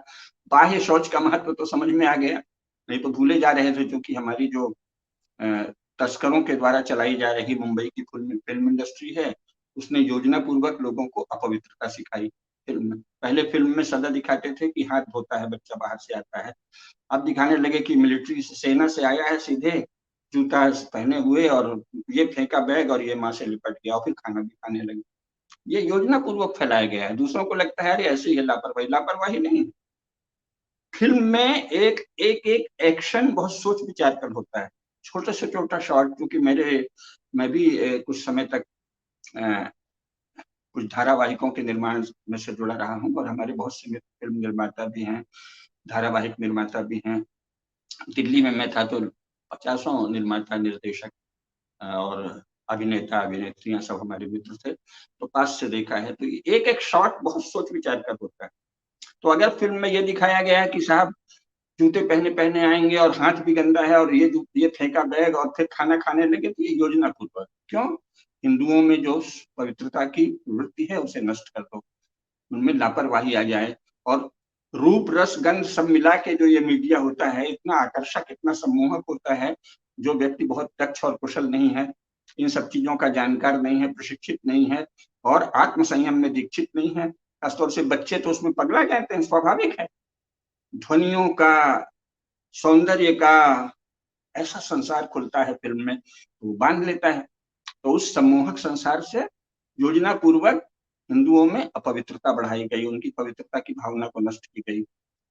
[SPEAKER 2] बाह्य शौच का महत्व तो समझ में आ गया, नहीं तो भूले जा रहे थे। क्योंकि हमारी जो तस्करों के द्वारा चलाई जा रही मुंबई की फिल्म इंडस्ट्री है, उसने योजना पूर्वक लोगों को अपवित्रता सिखाई। फिल्म में पहले फिल्म में सदा दिखाते थे कि हाथ धोता है बच्चा बाहर से आता है, अब दिखाने लगे कि मिलिट्री सेना से आया है, सीधे जूता पहने हुए और ये फेंका बैग और ये माँ से लिपट गया, और फिर खाना भी खाने लगे। ये योजना पूर्वक फैलाया गया है। दूसरों को लगता है अरे ऐसे ही है, लापरवाही, लापरवाही नहीं। फिल्म में एक एक एक एक्शन बहुत सोच विचार कर होता है, छोटे से छोटा शॉट। क्योंकि मैं भी कुछ समय तक कुछ धारावाहिकों के निर्माण में से जुड़ा रहा हूँ, और हमारे बहुत से मित्र फिल्म निर्माता भी हैं, धारावाहिक निर्माता भी हैं। दिल्ली में मैं था तो 50 निर्माता, निर्देशक और अभिनेता अभिनेत्रियां सब हमारे मित्र थे, तो पास से देखा है। तो एक एक शॉट बहुत सोच विचार कर होता है। तो अगर फिल्म में ये दिखाया गया है कि साहब जूते पहने पहने आएंगे और हाथ भी गंदा है और ये फेंका बैग और फिर खाना खाने लगे, तो ये योजना पूर्वक। क्यों? हिंदुओं में जो पवित्रता की वृत्ति है उसे नष्ट कर दो, उनमें लापरवाही आ जाए। और रूप रस गंध सब मिला के जो ये मीडिया होता है, इतना आकर्षक, इतना सम्मोहक होता है। जो व्यक्ति बहुत दक्ष और कुशल नहीं है, इन सब चीजों का जानकार नहीं है, प्रशिक्षित नहीं है, और आत्म संयम में दीक्षित नहीं है, खासतौर से बच्चे, तो उसमें पगला जाते हैं, स्वाभाविक है। ध्वनियों का, सौंदर्य का ऐसा संसार खुलता है फिल्म में, तो बांध लेता है। तो उस सम्मोहक संसार से योजना पूर्वक हिंदुओं में अपवित्रता बढ़ाई गई, उनकी पवित्रता की भावना को नष्ट की गई,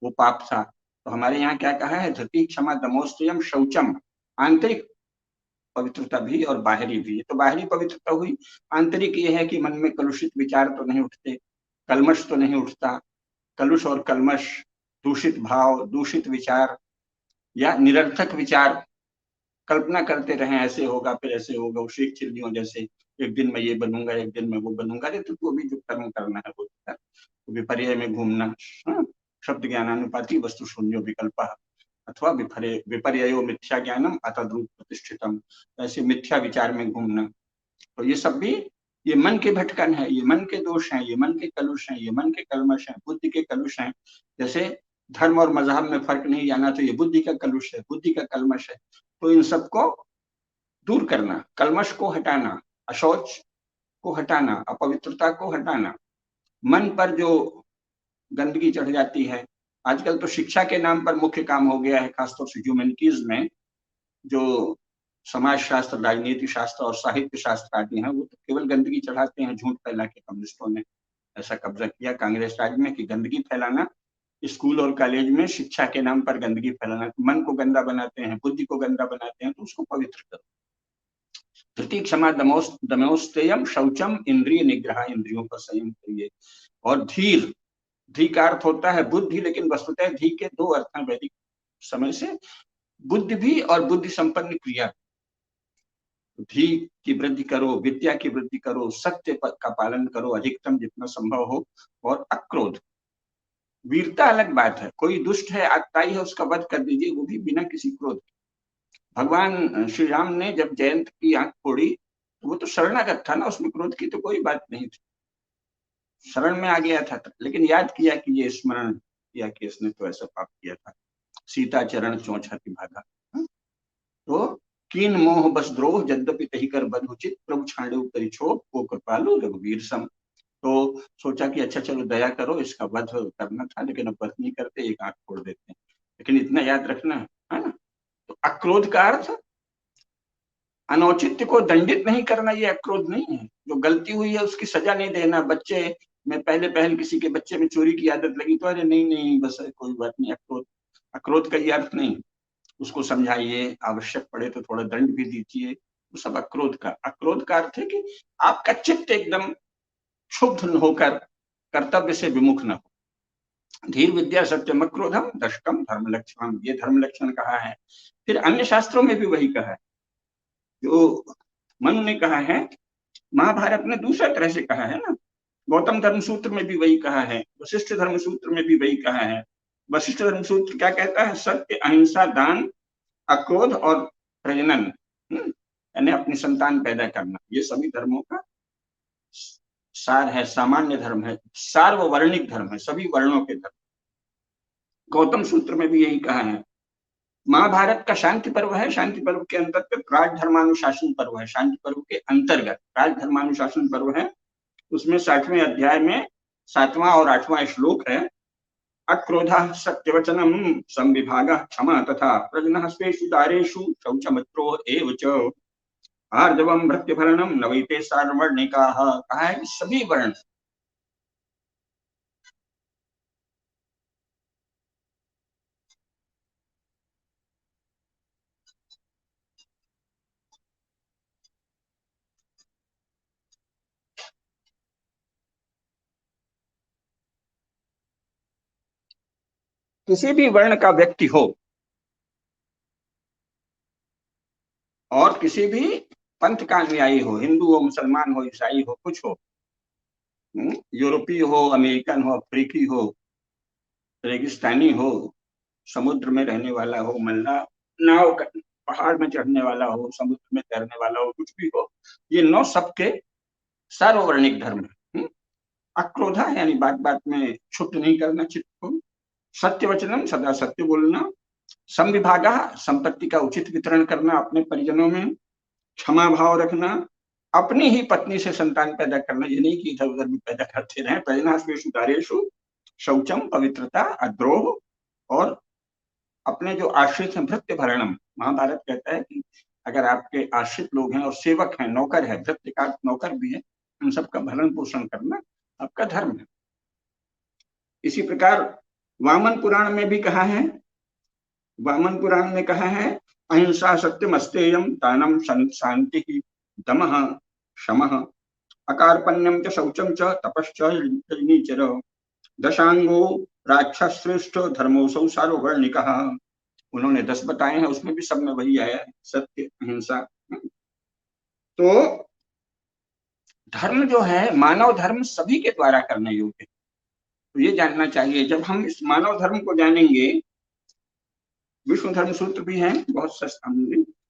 [SPEAKER 2] वो पाप था। तो हमारे यहाँ क्या कहा है, धृति क्षमा दमोस्तयम शौचम, आंतरिक पवित्रता भी और बाहरी भी। तो बाहरी पवित्रता हुई, आंतरिक ये है कि मन में कलुषित विचार तो नहीं उठते, कलमश तो नहीं उठता, कलुष और कलमश, दूषित भाव, दूषित विचार या निरर्थक विचार, कल्पना करते रहें ऐसे होगा फिर ऐसे होगा, उसी एक चिड़ियों जैसे, एक दिन मैं ये बनूंगा एक दिन मैं वो बनूंगा। अरे तो अभी जो कर्म करना है वो कर, तो विपर्य में घूमना, हाँ? शब्द ज्ञानानुपाति वस्तु शून्यो विकल्प, अथवा विपर्यो मिथ्या ज्ञानम अतद्रूप प्रतिष्ठितम, ऐसे मिथ्या विचार में घूमना। तो ये सब भी ये मन के भटकन है, ये मन के दोष हैं, ये मन के कलुष हैं, ये मन के कलमश हैं, बुद्धि के कलुष हैं। जैसे धर्म और मजहब में फर्क नहीं जाना, तो ये बुद्धि का कलुष है, बुद्धि का कलमश है। तो इन सबको दूर करना, कलमश को हटाना, अशौच को हटाना, अपवित्रता को हटाना, मन पर जो गंदगी चढ़ जाती है। आजकल तो शिक्षा के नाम पर मुख्य काम हो गया है, खासतौर से ह्यूमैनिटीज में जो समाज शास्त्र, राजनीति शास्त्र और साहित्य शास्त्र आदि हैं, वो तो केवल गंदगी चढ़ाते हैं। झूठ फैला के कम्युनिस्टों ने ऐसा कब्जा किया कांग्रेस राज में कि गंदगी फैलाना, स्कूल और कॉलेज में शिक्षा के नाम पर गंदगी फैलाना, मन को गंदा बनाते हैं, बुद्धि को गंदा बनाते हैं। तो उसको पवित्र करो। धृति क्षमा दमोस्तेयम शौचम इंद्रिय निग्रह, इंद्रियों का संयम करिए। और धीर, धी का अर्थ होता है बुद्धि, लेकिन वस्तुतः धी के दो अर्थ हैं वैदिक समय से, बुद्धि भी और बुद्धि संपन्न क्रिया। धी की वृद्धि करो, विद्या की वृद्धि करो, सत्य का पालन करो अधिकतम जितना संभव हो, और अक्रोध। वीरता अलग बात है, कोई दुष्ट है, आत्ताई है, उसका वध कर दीजिए, वो भी बिना किसी क्रोध। भगवान श्री राम ने जब जयंत की आंख फोड़ी, तो वो तो शरणागत था ना, उसमें क्रोध की तो कोई बात नहीं थी, शरण में आ गया था। लेकिन याद किया कि ये स्मरण किया कि इसने तो ऐसा पाप किया था। सीता चरण चोंच हति भागा। तो कीन मोह बस द्रोह यद्यपि तही कर बद उचित, प्रभु छाड़े करी छोप को कृपालु रघुवीर सम। तो सोचा कि अच्छा चलो दया करो, इसका वध करना था, लेकिन अब वध नहीं करते, एक आंख फोड़ देते हैं। लेकिन इतना याद रखना है ना, तो अक्रोध का अर्थ अनौचित्य को दंडित नहीं करना, ये अक्रोध नहीं है। जो गलती हुई है उसकी सजा नहीं देना। बच्चे में पहले किसी के बच्चे में चोरी की आदत लगी तो अरे नहीं नहीं बस कोई बात नहीं, अक्रोध, अक्रोध का ये अर्थ नहीं। उसको समझाइए, आवश्यक पड़े तो थोड़ा दंड भी दीजिए, वो सब अक्रोध का अर्थ है कि आपका चित्त एकदम क्षुब्ध होकर कर्तव्य से विमुख न हो। धीर विद्या सत्यम अक्रोधम दशकम धर्म लक्षणम, ये धर्म लक्षण कहा है। फिर अन्य शास्त्रों में भी वही कहा है जो मनु ने कहा है। महाभारत ने दूसरा तरह से कहा है ना, गौतम धर्म सूत्र में भी वही कहा है, वशिष्ठ धर्म सूत्र में भी वही कहा है। वशिष्ठ धर्म सूत्र क्या कहता है, सत्य, अहिंसा, दान, अक्रोध और प्रजनन, यानी अपनी संतान पैदा करना, ये सभी धर्मों का सार है, सामान्य धर्म है, सार्ववर्णिक धर्म है, सभी वर्णों के धर्म। गौतम सूत्र में भी यही कहा है। महाभारत का शांति पर्व है, शांति पर्व के अंतर्गत राजधर्मानुशासन पर्व है, शांति पर्व के अंतर्गत राजधर्मानुशासन पर्व है। उसमें 60वें अध्याय में 7वां और 8वां श्लोक है। अक्रोधः सत्यवचनम संविभागः क्षमा तथा प्रजनः स्वेषु दारेषु शौचमत्रो एव च आर्जवम भृत्यभरणम नवैते सार्वर्णिकाः, कहा है कि सभी वर्ण, किसी भी वर्ण का व्यक्ति हो और किसी भी पंथ का अनुयायी हो, हिंदू हो, मुसलमान हो, ईसाई हो, कुछ हो, यूरोपीय हो, अमेरिकन हो, अफ्रीकी हो, रेगिस्तानी हो, समुद्र में रहने वाला हो, मल्ला, नाव पहाड़ में चढ़ने वाला हो, समुद्र में तैरने वाला हो, कुछ भी हो, ये 9 सबके सार्ववर्णिक धर्म है। अक्रोधा यानी बात बात में क्षुब्ध नहीं करना चित्त को, सत्यवचनम सदा सत्य बोलना, समविभागा संपत्ति का उचित वितरण करना अपने परिजनों में, क्षमा भाव रखना, अपनी ही पत्नी से संतान पैदा करना, ये नहीं कि इधर उधर भी पैदा करते रहे, प्रजनास्वेषु दारेषु शौचम पवित्रता, अद्रोह, और अपने जो आश्रित हैं भृत्य भरणम, महाभारत कहता है कि अगर आपके आश्रित लोग हैं और सेवक हैं, नौकर है, भृत्य का नौकर भी है, उन सबका भरण पोषण करना, आपका धर्म है। इसी प्रकार वामन पुराण में भी कहा है, वामन पुराण में कहा है, अहिंसा सत्यम अस्तेयम दानम शांति दमः शमः अकारपण्यम च शौचम च तपश्च नीचर दशांगो राक्षश्रेष्ठ धर्मोसौ सार्ववर्णिकः। उन्होंने 10 बताए हैं, उसमें भी सब में वही आया, सत्य अहिंसा। तो धर्म जो है, मानव धर्म सभी के द्वारा करने योग्य है। तो ये जानना चाहिए। जब हम इस मानव धर्म को जानेंगे, विष्णु धर्म सूत्र भी है बहुत सस्ता,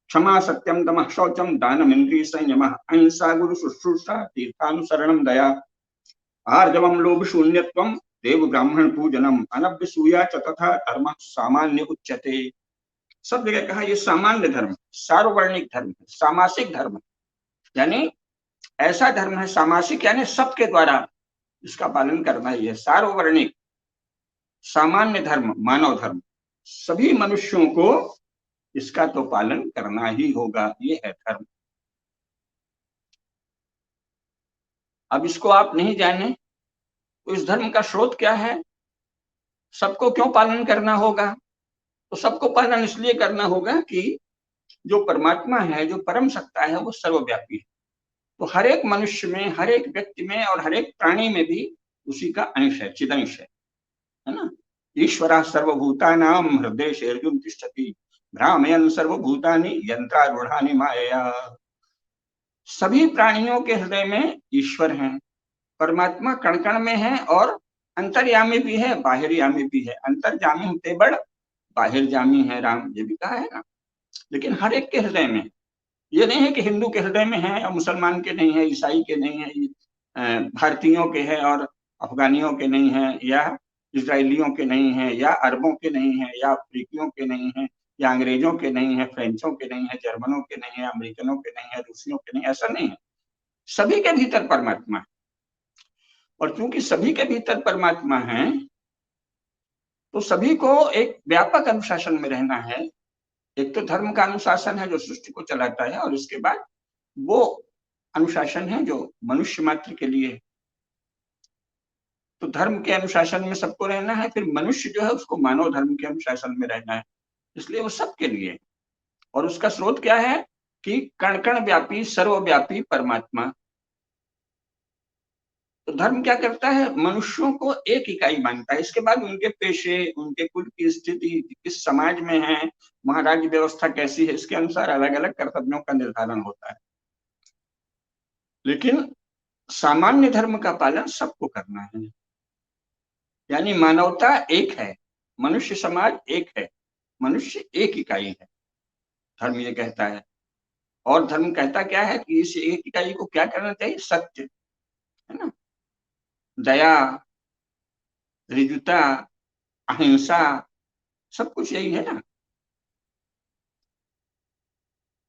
[SPEAKER 2] क्षमा सत्यम दमः शौचम दानम इंद्रिय संयमः अहिंसा गुरु शुश्रूषा तीर्थानुसरणम दया आर्जवम लोभ शून्यत्वम देव ब्राह्मण पूजनम अनभ्यसूया च तथा धर्म सामान्य उच्यते। सब जगह कहा ये सामान्य धर्म, सार्ववर्णिक धर्म, सामासिक धर्म, यानी ऐसा धर्म है सामासिक, यानी सबके द्वारा इसका पालन करना ही है। सार्ववर्णिक सामान्य धर्म, मानव धर्म, सभी मनुष्यों को इसका तो पालन करना ही होगा, ये है धर्म। अब इसको आप नहीं जाने तो इस धर्म का स्रोत क्या है, सबको क्यों पालन करना होगा? तो सबको पालन इसलिए करना होगा कि जो परमात्मा है, जो परम सत्ता है, वो सर्वव्यापी है। तो हर एक मनुष्य में, हर एक व्यक्ति में और हर एक प्राणी में भी उसी का अंश है, चिदंश है ना। ईश्वरः सर्वभूतानां हृदयेषु तिष्ठति भ्रामयन् सर्वभूतानि यन्त्रारूढानि मायया। सभी प्राणियों के हृदय में ईश्वर हैं, परमात्मा कण कण में है और अंतर्यामी भी है, बाहिर्यामी भी है। अंतर्यामी होते बड़, बाहिर्यामी है राम, ये भी कहा है ना। लेकिन हर एक के हृदय में, ये नहीं है कि हिंदू के हृदय में है और मुसलमान के नहीं है, ईसाई के नहीं है, भारतीयों के है और अफगानियों के नहीं है, या इजरायलियों के नहीं है, या अरबों के नहीं है, या अफ्रीकियों के नहीं है, या अंग्रेजों के नहीं है, फ्रेंचों के नहीं है, जर्मनों के नहीं है, अमेरिकनों के नहीं है, रूसियों के नहीं, ऐसा नहीं है। सभी के भीतर परमात्मा है। और क्योंकि सभी के भीतर परमात्मा है, तो सभी को एक व्यापक अनुशासन में रहना है। एक तो धर्म का अनुशासन है जो सृष्टि को चलाता है, और इसके बाद वो अनुशासन है जो मनुष्य मात्र के लिए है। तो धर्म के अनुशासन में सबको रहना है, फिर मनुष्य जो है उसको मानव धर्म के अनुशासन में रहना है, इसलिए वो सबके लिए है। और उसका स्रोत क्या है कि कण कण व्यापी सर्वव्यापी परमात्मा। तो धर्म क्या करता है, मनुष्यों को एक इकाई मानता है। इसके बाद उनके पेशे, उनके कुल की स्थिति, किस समाज में है, वहां राज्य व्यवस्था कैसी है, इसके अनुसार अलग अलग कर्तव्यों का निर्धारण होता है। लेकिन सामान्य धर्म का पालन सबको करना है, यानी मानवता एक है, मनुष्य समाज एक है, मनुष्य एक इकाई है, धर्म ये कहता है। और धर्म कहता क्या है कि इस एक इकाई को क्या करना चाहिए, सत्य, है ना, दया, ऋजुता, अहिंसा, सब कुछ यही है ना।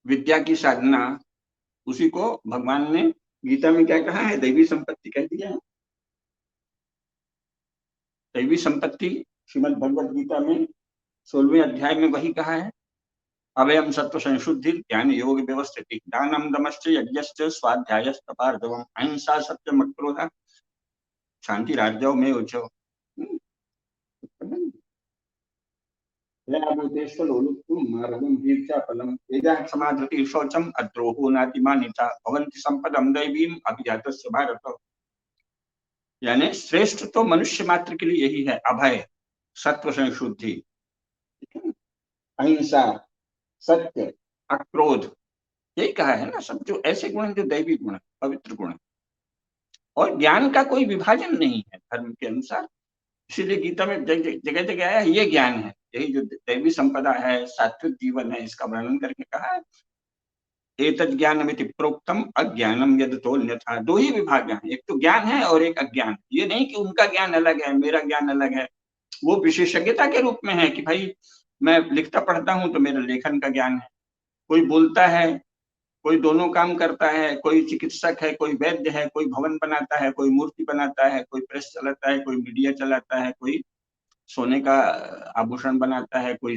[SPEAKER 2] विद्या की साधना, उसी को भगवान ने गीता में क्या कहा है, दैवी संपत्ति कह दिया है। दैवी संपत्ति श्रीमद् भगवद गीता में 16वें अध्याय में वही कहा है। अवयम सत्व संशुद्धि ज्ञान योग व्यवस्थिति दानम दमश्च यज्ञश्च स्वाध्यायस्तपार्जवम अहिंसा सत्यम अक्रोध शांति राज्यव में उचो। शौचम अद्रोहो नातिमानिता भवन्ति संपदम दैवीम अभिजातस्य भारत। यानी श्रेष्ठ तो मनुष्य मात्र के लिए यही है, अभय, सत्व संशुद्धि, अहिंसा, सत्य, अक्रोध, यही कहा है ना। सब जो ऐसे गुण हैं जो दैवी गुण है, पवित्र गुण है। और ज्ञान का कोई विभाजन नहीं है धर्म के अनुसार, इसीलिए गीता में जगह जगह आया ये ज्ञान है, यही जो दैवी संपदा है, सात्विक जीवन है, इसका वर्णन करके कहा है। एतद् ज्ञानमिति प्रोक्तम अज्ञानम यदतोऽन्यथा। दो ही विभाग हैं, एक तो ज्ञान है और एक अज्ञान। ये नहीं कि उनका ज्ञान अलग है, मेरा ज्ञान अलग है। वो विशेषज्ञता के रूप में है कि भाई मैं लिखता पढ़ता हूं तो मेरा लेखन का ज्ञान है। कोई बोलता है, कोई दोनों काम करता है, कोई चिकित्सक है, कोई वैद्य है, कोई भवन बनाता है, कोई मूर्ति बनाता है, कोई प्रेस चलाता है, कोई मीडिया चलाता है, कोई सोने का आभूषण बनाता है, कोई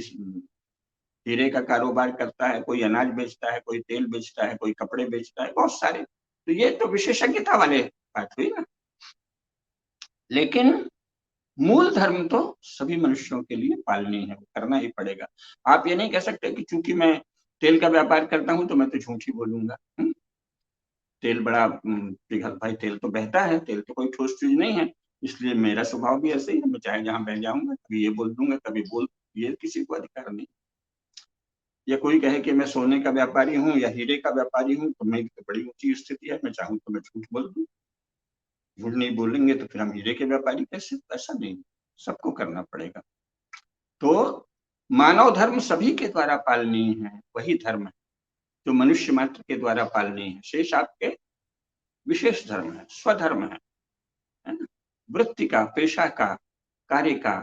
[SPEAKER 2] हीरे का कारोबार करता है, कोई अनाज बेचता है, कोई तेल बेचता है, कोई कपड़े बेचता है, बहुत सारे। तो ये तो विशेषज्ञता वाले बात हुई ना। लेकिन मूल धर्म तो सभी मनुष्यों के लिए पालनीय है, वो करना ही पड़ेगा। आप ये नहीं कह सकते कि चूंकि मैं तेल का व्यापार करता हूं तो मैं तो झूठ ही बोलूंगा। तेल बड़ा पिघल, भाई तेल तो बहता है, तेल तो कोई ठोस चीज नहीं है, इसलिए मेरा स्वभाव भी ऐसे ही है, मैं चाहे जहां बह जाऊंगा, कभी ये बोल दूंगा, कभी बोल, ये किसी को अधिकार नहीं। या कोई कहे कि मैं सोने का व्यापारी हूँ या हीरे का व्यापारी हूँ, तो मेरी तो बड़ी ऊंची स्थिति है, मैं चाहूँ तो मैं झूठ बोल दूं। झूठ नहीं बोलेंगे तो फिर हम हीरे के व्यापारी कैसे? ऐसा नहीं, सबको करना पड़ेगा। तो मानव धर्म सभी के द्वारा पालनीय है, वही धर्म है जो मनुष्य मात्र के द्वारा पालनीय है। शेष आपके विशेष धर्म है, स्वधर्म है ना? वृत्ति का, पेशा का, कार्य का,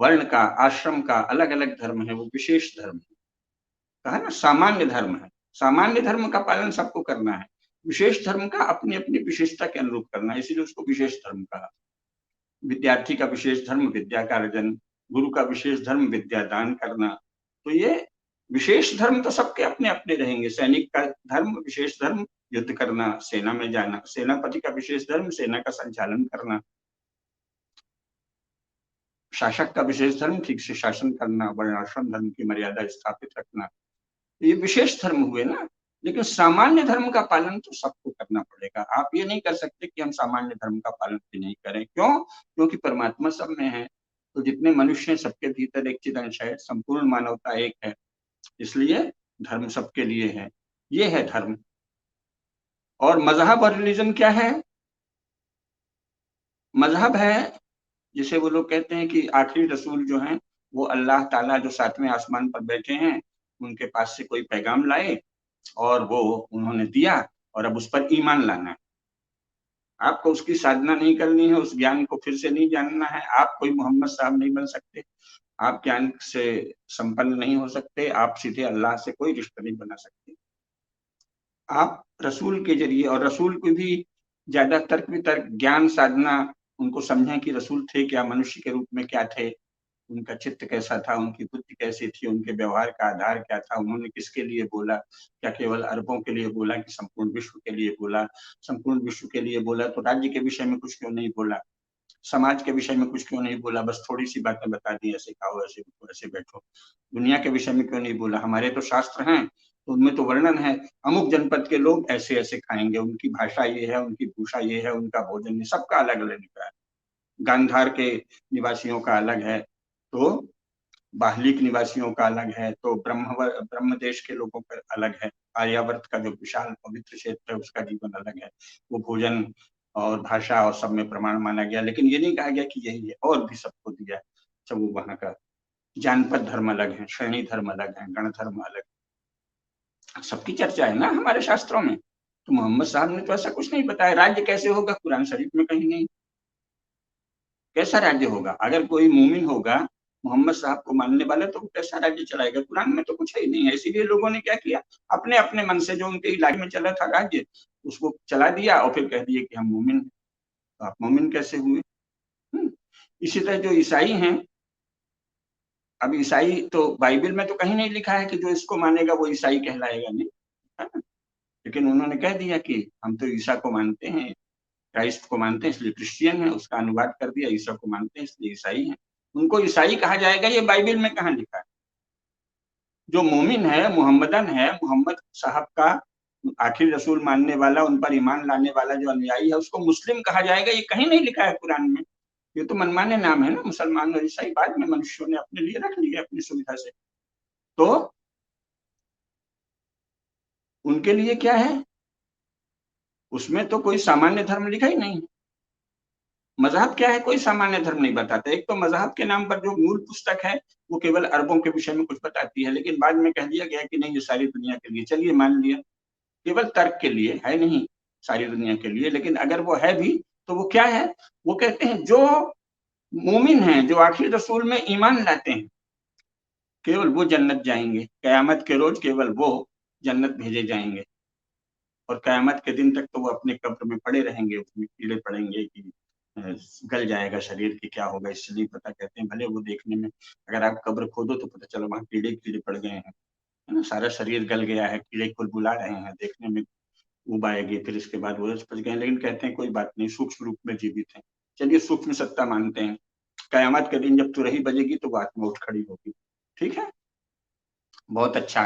[SPEAKER 2] वर्ण का, आश्रम का अलग अलग धर्म है, वो विशेष धर्म है। कहा ना, सामान्य धर्म है। सामान्य धर्म का पालन सबको करना है, विशेष धर्म का अपनी अपनी विशेषता के अनुरूप करना है, इसीलिए उसको विशेष धर्म कहा। विद्यार्थी का विशेष धर्म विद्या का अर्जन, गुरु का विशेष धर्म विद्या दान करना। तो ये विशेष धर्म तो सबके अपने अपने रहेंगे। सैनिक का धर्म, विशेष धर्म युद्ध करना, सेना में जाना। सेनापति का विशेष धर्म सेना का संचालन करना। शासक का विशेष धर्म ठीक से शासन करना, वर्णाश्रम धर्म की मर्यादा स्थापित रखना। ये विशेष धर्म हुए ना। लेकिन सामान्य धर्म का पालन तो सबको करना पड़ेगा। आप ये नहीं कर सकते कि हम सामान्य धर्म का पालन भी नहीं करें। क्यों? क्योंकि परमात्मा सब में है, तो जितने मनुष्य हैं सबके भीतर एक चिदंश है, संपूर्ण मानवता एक है, इसलिए धर्म सबके लिए है। ये है धर्म। और मजहब और रिलीजन क्या है? मजहब है, जिसे वो लोग कहते हैं कि आखिरी रसूल जो हैं वो अल्लाह ताला जो सातवें आसमान पर बैठे हैं, उनके पास से कोई पैगाम लाए और वो उन्होंने दिया, और अब उस पर ईमान लाना है। आपको उसकी साधना नहीं करनी है, उस ज्ञान को फिर से नहीं जानना है। आप कोई मोहम्मद साहब नहीं बन सकते, आप ज्ञान से संपन्न नहीं हो सकते, आप सीधे अल्लाह से कोई रिश्ता नहीं बना सकते। आप रसूल के जरिए, और रसूल को भी ज्यादा तर्क वितर्क, ज्ञान साधना, उनको समझें कि रसूल थे क्या, मनुष्य के रूप में क्या थे, उनका चित्त कैसा था, उनकी बुद्धि कैसी थी, उनके व्यवहार का आधार क्या था, उन्होंने किसके लिए बोला, क्या केवल अरबों के लिए बोला कि संपूर्ण विश्व के लिए बोला? संपूर्ण विश्व के लिए बोला तो राज्य के विषय में कुछ क्यों नहीं बोला, समाज के विषय में कुछ क्यों नहीं बोला, बस थोड़ी सी बातें बता दी, ऐसे खाओ, ऐसे उठो, ऐसे बैठो। दुनिया के विषय में क्यों नहीं बोला? हमारे तो शास्त्र हैं, तो उनमें तो वर्णन है, अमुक जनपद के लोग ऐसे ऐसे खाएंगे, उनकी भाषा ये है, उनकी भूषा ये है, उनका भोजन ये, सबका अलग अलग निकला है। गांधार के निवासियों का अलग है, तो बाहलिक निवासियों का अलग है, तो ब्रह्म देश के लोगों का अलग है। आर्यावर्त का जो विशाल पवित्र क्षेत्र है उसका जीवन अलग है, वो भोजन और भाषा और सब में प्रमाण माना गया। लेकिन ये नहीं कहा गया कि यही है, और भी सबको दिया है। सब वो वहां का जानपद धर्म अलग है, श्रेणी धर्म अलग है, गण धर्म अलग, सबकी चर्चा है ना हमारे शास्त्रों में। तो मोहम्मद साहब ने तो ऐसा कुछ नहीं बताया। राज्य कैसे होगा? कुरान शरीफ में कहीं नहीं। कैसा राज्य होगा? अगर कोई मुमिन होगा, मोहम्मद साहब को मानने वाला, तो कैसा राज्य चलाएगा? कुरान में तो कुछ ही नहीं है। इसीलिए लोगों ने क्या किया, अपने अपने मन से जो उनके इलाके में चला था राज्य, उसको चला दिया और फिर कह दिए कि हम मोमिन हैं। तो आप मोमिन कैसे हुए? इसी तरह जो ईसाई हैं, अब ईसाई तो बाइबल में तो कहीं नहीं लिखा है कि जो इसको मानेगा वो ईसाई कहलाएगा, नहीं है ना? लेकिन उन्होंने कह दिया कि हम तो ईसा को मानते हैं, क्राइस्ट को मानते हैं, इसलिए क्रिश्चियन है, उसका अनुवाद कर दिया, ईसा को मानते हैं इसलिए ईसाई है। उनको ईसाई कहा जाएगा, ये बाइबल में कहाँ लिखा है? जो मोमिन है, मुहम्मदन है, मोहम्मद साहब का आखिरी रसूल मानने वाला, उन पर ईमान लाने वाला जो अनुयायी है, उसको मुस्लिम कहा जाएगा, ये कहीं नहीं लिखा है कुरान में। ये तो मनमाने नाम है ना, मुसलमान और ईसाई बाद में मनुष्यों ने अपने लिए रख लिए अपनी सुविधा से। तो उनके लिए क्या है, उसमें तो कोई सामान्य धर्म लिखा ही नहीं। मजहब क्या है, कोई सामान्य धर्म नहीं बताता। एक तो मजहब के नाम पर जो मूल पुस्तक है वो केवल अरबों के विषय में कुछ बताती है, लेकिन बाद में कह दिया गया कि नहीं, ये सारी दुनिया के लिए, चलिए मान लिया, केवल तर्क के लिए है, नहीं सारी दुनिया के लिए। लेकिन अगर वो है भी तो वो क्या है, वो कहते हैं जो मोमिन हैं, जो आखिरी रसूल में ईमान लाते हैं, केवल वो जन्नत जाएंगे। कयामत के रोज केवल वो जन्नत भेजे जाएंगे, और कयामत के दिन तक तो वो अपने कब्र में पड़े रहेंगे, उसमें कीड़े पड़ेंगे कि गल जाएगा शरीर की, क्या होगा इसलिए पता, कहते हैं भले वो देखने में, अगर आप कब्र खोदो तो पता चलो वहां कीड़े कीड़े पड़ गए हैं, है ना, सारा शरीर गल गया है, कीड़े बुला रहे हैं, देखने में उब आएगी, फिर इसके बाद वो पच गए। लेकिन कहते हैं कोई बात नहीं, सूक्ष्म रूप में जीवित है। चलिए सूक्ष्म सत्ता मानते हैं, कयामत के दिन जब तुरही बजेगी तो वो आत्मा उठ खड़ी होगी, ठीक है, बहुत अच्छा।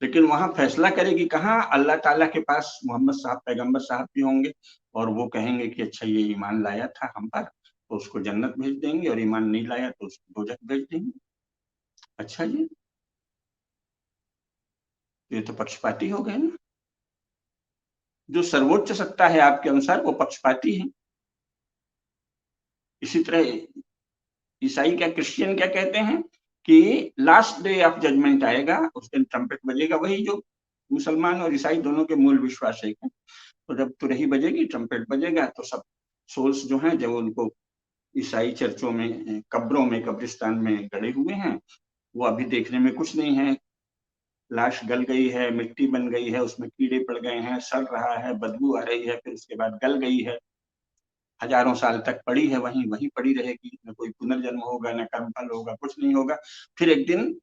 [SPEAKER 2] लेकिन वहां फैसला करेगी कहाँ? अल्लाह ताला के पास मोहम्मद साहब पैगंबर साहब भी होंगे और वो कहेंगे कि अच्छा ये ईमान लाया था हम पर, तो उसको जन्नत भेज देंगे, और ईमान नहीं लाया तो उसको दोजख भेज देंगे। अच्छा जी, ये तो पक्षपाती हो गए ना। जो सर्वोच्च सत्ता है आपके अनुसार वो पक्षपाती है। इसी तरह ईसाई क्या, क्रिश्चियन क्या कहते हैं कि लास्ट डे ऑफ जजमेंट आएगा, उस दिन ट्रम्पेट बजेगा, वही जो मुसलमान और ईसाई दोनों के मूल विश्वास है। तो जब तुरही बजेगी, ट्रम्पेट बजेगा, तो सब सोल्स जो हैं, जब उनको ईसाई चर्चों में, कब्रों में, कब्रिस्तान में गड़े हुए हैं, वो अभी देखने में कुछ नहीं है, लाश गल गई है, मिट्टी बन गई है, उसमें कीड़े पड़ गए हैं, सड़ रहा है, बदबू आ रही है, फिर उसके बाद गल गई है, हजारों साल तक पड़ी है, वहीं वहीं पड़ी रहेगी, न कोई पुनर्जन्म होगा, न कर्मफल होगा, कुछ नहीं होगा। फिर एक दिन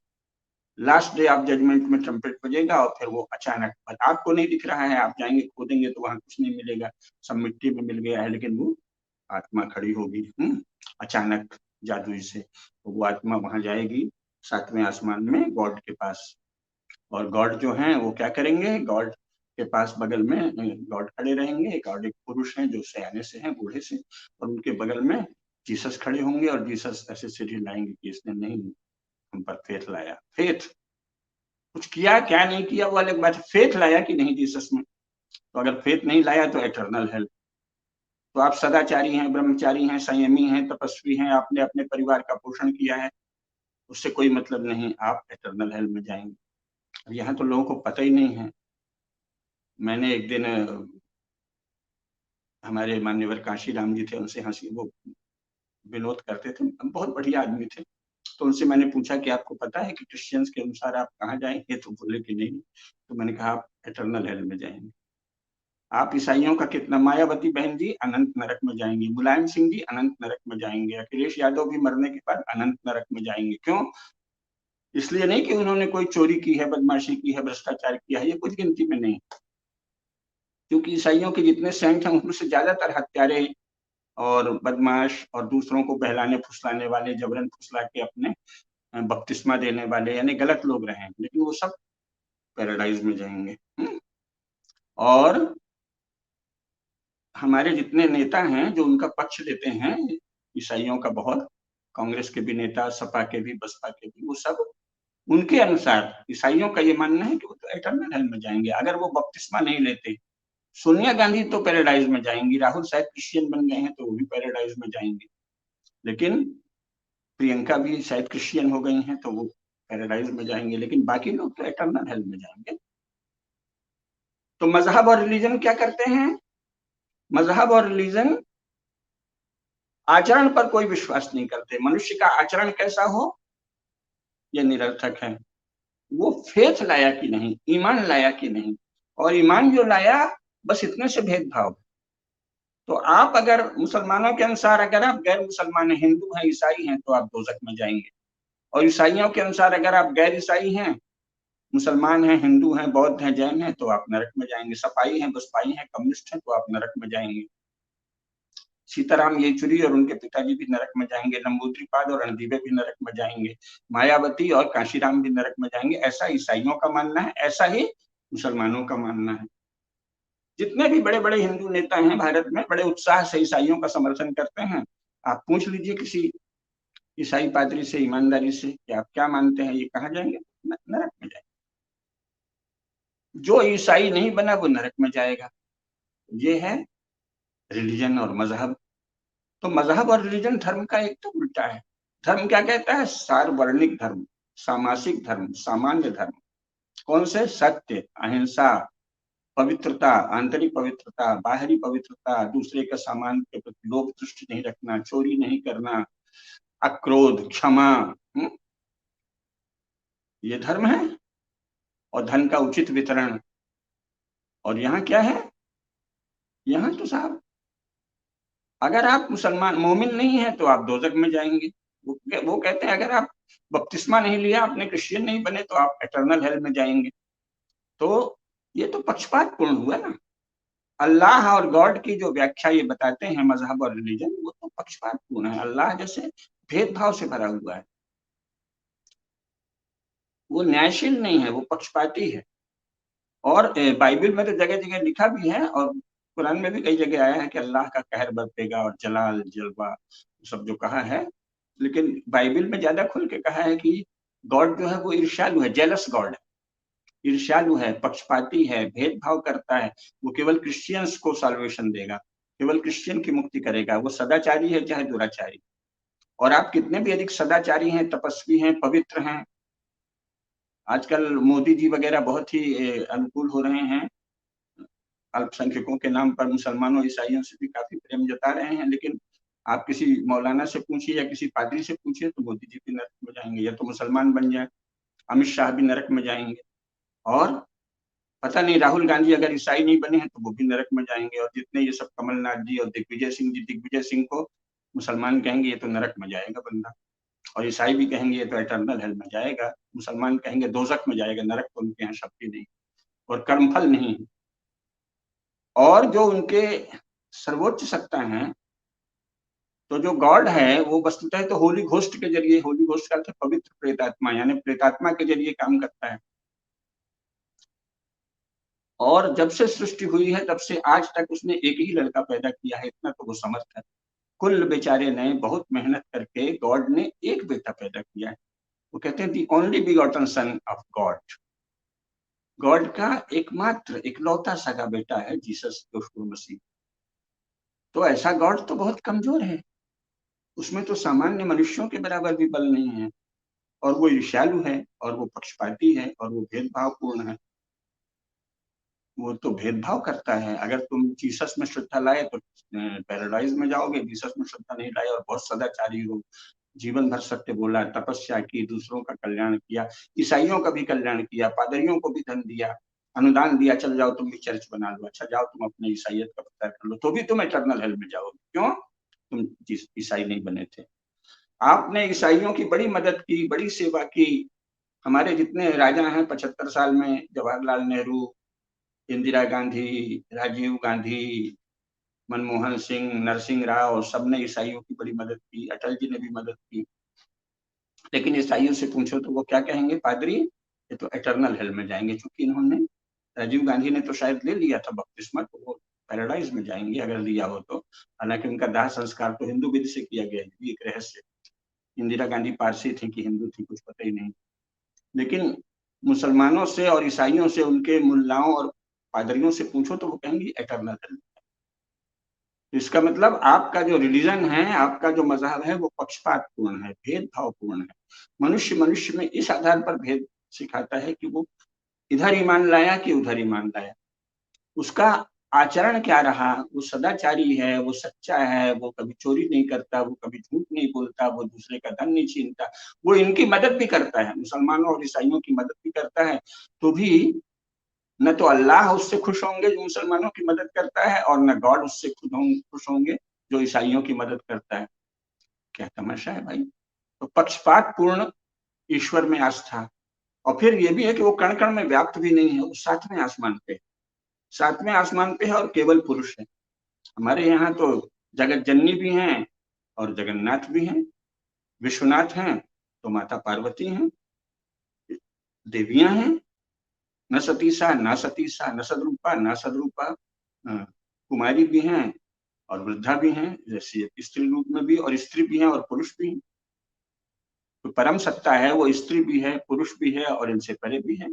[SPEAKER 2] लास्ट डे ऑफ जजमेंट में ट्रम्पेट बजेगा और फिर वो अचानक, आपको नहीं दिख रहा है, आप जाएंगे खोदेंगे तो वहां कुछ नहीं मिलेगा, सब मिट्टी में मिल गया है, लेकिन वो आत्मा खड़ी होगी अचानक जादुई से, तो वो आत्मा वहां जाएगी सातवें आसमान में गॉड के पास। और गॉड जो है वो क्या करेंगे? गॉड के पास बगल में गॉड खड़े रहेंगे, गॉड एक पुरुष है जो सयाने से हैं, बूढ़े से, और उनके बगल में जीसस खड़े होंगे, और जीसस ऐसे सीढ़ी लाएंगे कि इसने नहीं हम पर फेथ लाया। फेथ कुछ किया क्या नहीं किया वो अलग बात है, फेथ लाया कि नहीं जीसस में। तो अगर फेथ नहीं लाया तो एटर्नल हेल। तो आप सदाचारी हैं, ब्रह्मचारी हैं, संयमी हैं, तपस्वी हैं, आपने अपने परिवार का पोषण किया है, उससे कोई मतलब नहीं, आप एटर्नल हेल में जाएंगे। यहाँ तो लोगों को पता ही नहीं है। मैंने एक दिन हमारे मान्यवर काशीराम जी थे, उनसे हंसी, वो विनोद करते थे, बहुत बढ़िया आदमी थे, तो उनसे मैंने पूछा कि आपको पता है कि क्रिश्चियंस के अनुसार आप कहाँ जाएंगे? तो बोले कि नहीं। तो मैंने कहा आप एटर्नल हेल में जाएंगे। आप ईसाइयों का कितना, मायावती बहन जी अनंत नरक में जाएंगी, मुलायम सिंह जी अनंत नरक में जाएंगे, अखिलेश यादव भी मरने के बाद अनंत नरक में जाएंगे। क्यों? इसलिए नहीं कि उन्होंने कोई चोरी की है, बदमाशी की है, भ्रष्टाचार किया है, ये कुछ गिनती में नहीं, क्योंकि ईसाइयों के जितने सेंट हैं उनमें से ज्यादातर हत्यारे और बदमाश और दूसरों को बहलाने फुसलाने वाले, जबरन फुसला के अपने बपतिस्मा देने वाले, यानी गलत लोग रहे, लेकिन वो सब पैराडाइज में जाएंगे। और हमारे जितने नेता हैं जो उनका पक्ष लेते हैं, ईसाइयों का बहुत, कांग्रेस के भी नेता, सपा के भी, बसपा के भी, वो सब उनके अनुसार ईसाइयों का ये मानना है कि वो तो एटर्नल हेल में जाएंगे अगर वो बपतिस्मा नहीं लेते। सोनिया गांधी तो पैराडाइज में जाएंगी, राहुल शायद क्रिश्चियन बन गए हैं तो वो भी पैराडाइज में जाएंगे, लेकिन प्रियंका भी शायद क्रिश्चियन हो गई हैं तो वो पैराडाइज में जाएंगे, लेकिन बाकी लोग तो एटर्नल हेल में जाएंगे। तो मजहब और रिलीजन क्या करते हैं? मजहब और रिलीजन आचरण पर कोई विश्वास नहीं करते, मनुष्य का आचरण कैसा हो ये निरर्थक है, वो फेथ लाया कि नहीं, ईमान लाया कि नहीं, और ईमान जो लाया बस इतने से भेदभाव। तो आप अगर मुसलमानों के अनुसार अगर आप गैर मुसलमान हैं, हिंदू हैं, ईसाई हैं, तो आप दोजख में जाएंगे, और ईसाइयों के अनुसार अगर आप गैर ईसाई हैं, मुसलमान हैं, हिंदू हैं, बौद्ध हैं, जैन हैं, तो आप नरक में जाएंगे, सपाई हैं, बसपाई हैं, कम्युनिस्ट हैं, तो आप नरक में जाएंगे। सीताराम येचुरी और उनके पिताजी भी नरक में जाएंगे, नंबूद्रिपाद और रणदीवे भी नरक में जाएंगे, मायावती और काशीराम भी नरक में जाएंगे, ऐसा ईसाइयों का मानना है, ऐसा ही मुसलमानों का मानना है। जितने भी बड़े बड़े हिंदू नेता हैं भारत में, बड़े उत्साह से ईसाइयों का समर्थन करते हैं। आप पूछ लीजिए किसी ईसाई पादरी से ईमानदारी से कि आप क्या मानते हैं, ये कहाँ जाएंगे? नरक में जाएंगे। जो ईसाई नहीं बना वो नरक में जाएगा। ये है रिलीजन और मजहब। तो मजहब और रिलीजन धर्म का एक तो उल्टा है। धर्म क्या कहता है? सार्ववर्णिक धर्म, सामासिक धर्म, सामान्य धर्म। कौन से? सत्य, अहिंसा, पवित्रता, आंतरिक पवित्रता, बाहरी पवित्रता, दूसरे का सामान के प्रति लोभ दृष्टि नहीं रखना, चोरी नहीं करना, अक्रोध, क्षमा, ये धर्म है। और धन का उचित वितरण। और यहाँ क्या है? यहाँ तो साहब अगर आप मुसलमान मोमिन नहीं है तो आप दोजख में जाएंगे। वो कहते हैं अगर आप बपतिस्मा नहीं लिया, आपने क्रिश्चियन नहीं बने, तो आप एटर्नल हेल में जाएंगे। तो ये तो पक्षपात पूर्ण हुआ ना। अल्लाह और गॉड की जो व्याख्या ये बताते हैं मजहब और रिलीजन, वो तो पक्षपातपूर्ण है। अल्लाह जैसे भेदभाव से भरा हुआ है, वो न्यायशील नहीं है, वो पक्षपाती है। और बाइबल में तो जगह जगह लिखा भी है, और कुरान में भी कई जगह आया है कि अल्लाह का कहर बरतेगा और जलाल जलवा सब जो कहा है। लेकिन बाइबल में ज्यादा खुल के कहा है कि गॉड जो है वो ईर्ष्यालु है, जेलस गॉड है, ईर्ष्यालु है, पक्षपाती है, भेदभाव करता है। वो केवल क्रिश्चियंस को साल्वेशन देगा, केवल क्रिश्चियन की मुक्ति करेगा। वो सदाचारी है चाहे दुराचारी, और आप कितने भी अधिक सदाचारी हैं, तपस्वी हैं, पवित्र हैं। आजकल मोदी जी वगैरह बहुत ही अनुकूल हो रहे हैं, अल्पसंख्यकों के नाम पर मुसलमानों ईसाइयों से भी काफी प्रेम जता रहे हैं। लेकिन आप किसी मौलाना से पूछिए या किसी पादरी से पूछिए तो मोदी जी भी नरक में जाएंगे, या तो मुसलमान बन जाए। अमित शाह भी नरक में जाएंगे। और पता नहीं राहुल गांधी अगर ईसाई नहीं बने हैं तो वो भी नरक में जाएंगे। और जितने ये सब कमलनाथ जी और दिग्विजय सिंह जी, दिग्विजय सिंह को मुसलमान कहेंगे ये तो नरक में जाएगा बंदा, और ईसाई भी कहेंगे ये तो एटर्नल हेल में जाएगा, मुसलमान कहेंगे दोजख में जाएगा। नरक तो उनके यहाँ शब्द ही नहीं, और कर्मफल नहीं है। और जो उनके सर्वोच्च सत्ता है, तो जो गॉड है वो वस्तुतः तो होली घोस्ट के जरिए, होली घोस्ट का अर्थ है पवित्र प्रेतात्मा, यानी प्रेतात्मा के जरिए काम करता है। और जब से सृष्टि हुई है तब से आज तक उसने एक ही लड़का पैदा किया है, इतना तो वो समर्थ है। कुल बेचारे ने बहुत मेहनत करके गॉड ने एक बेटा पैदा किया है। वो कहते हैं the only begotten son of God, God का एकमात्र इकलौता सगा बेटा है जीसस यीशु मसीह। तो ऐसा गॉड तो बहुत कमजोर है, उसमें तो सामान्य मनुष्यों के बराबर भी बल नहीं है। और वो ईर्ष्यालु है, और वो पक्षपाती है, और वो भेदभावपूर्ण है। वो तो भेदभाव करता है। अगर तुम जीसस में श्रद्धा लाए तो पैराडाइज में जाओगे, जीसस में श्रद्धा नहीं लाए और बहुत सदाचारी हो, जीवन भर सत्य बोला, तपस्या की, दूसरों का कल्याण किया, ईसाइयों का भी कल्याण किया, पादरियों को भी धन दिया, अनुदान दिया, चल जाओ तुम भी चर्च बना लो, अच्छा जाओ तुम अपने ईसाइयत का प्रचार कर लो, तो भी तुम एटर्नल हेल में जाओगे। क्यों? तुम ईसाई नहीं बने थे। आपने ईसाइयों की बड़ी मदद की, बड़ी सेवा की। हमारे जितने राजा हैं 75 साल में, जवाहरलाल नेहरू, इंदिरा गांधी, राजीव गांधी, मनमोहन सिंह, नरसिंह राव, सबने ईसाइयों की बड़ी मदद की, अटल जी ने भी मदद की। लेकिन ईसाइयों से पूछो तो वो क्या कहेंगे? पादरी ये तो एटर्नल हेल में जाएंगे, क्योंकि इन्होंने, राजीव गांधी ने तो शायद ले लिया था बपतिस्मा, तो वो पैराडाइज में जाएंगे अगर लिया हो तो। हालांकि उनका दाह संस्कार तो हिंदू विधि से किया गया है, एक रहस्य। इंदिरा गांधी पारसी थी कि हिंदू थी कुछ पता ही नहीं। लेकिन मुसलमानों से और ईसाइयों से, उनके मुल्लाओं और पादरियों से पूछो तो वो कहेंगे एटर्नल हेल। इसका मतलब आपका जो रिलीजन है, आपका जो मजहब है, वो पक्षपातपूर्ण है, भेदभावपूर्ण है। मनुष्य मनुष्य में इस आधार पर भेद सिखाता है कि वो इधर ईमान लाया कि उधर ईमान लाया, उसका आचरण क्या रहा, वो सदाचारी है, वो सच्चा है, वो कभी चोरी नहीं करता, वो कभी झूठ नहीं बोलता, वो दूसरे का धन नहीं छीनता, वो इनकी मदद भी करता है, मुसलमानों और ईसाइयों की मदद भी करता है। तो भी न तो अल्लाह उससे खुश होंगे जो मुसलमानों की मदद करता है, और न गॉड उससे खुश होंगे जो ईसाइयों की मदद करता है। क्या तमाशा है भाई। तो पक्षपातपूर्ण ईश्वर में आस्था। और फिर ये भी है कि वो कण कण में व्याप्त भी नहीं है, वो सातवें आसमान पे, सातवें आसमान पे है और केवल पुरुष है। हमारे यहाँ तो जगत जननी भी हैं और जगन्नाथ भी हैं, विश्वनाथ हैं तो माता पार्वती हैं, देवियां हैं, न सतीसा न सतीसा, न सदरूपा न सदरूपा, कुमारी भी हैं और वृद्धा भी हैं, जैसे स्त्री रूप में भी, और स्त्री भी हैं और पुरुष भी हैं। तो परम सत्ता है वो स्त्री भी है, पुरुष भी है, और इनसे परे भी है।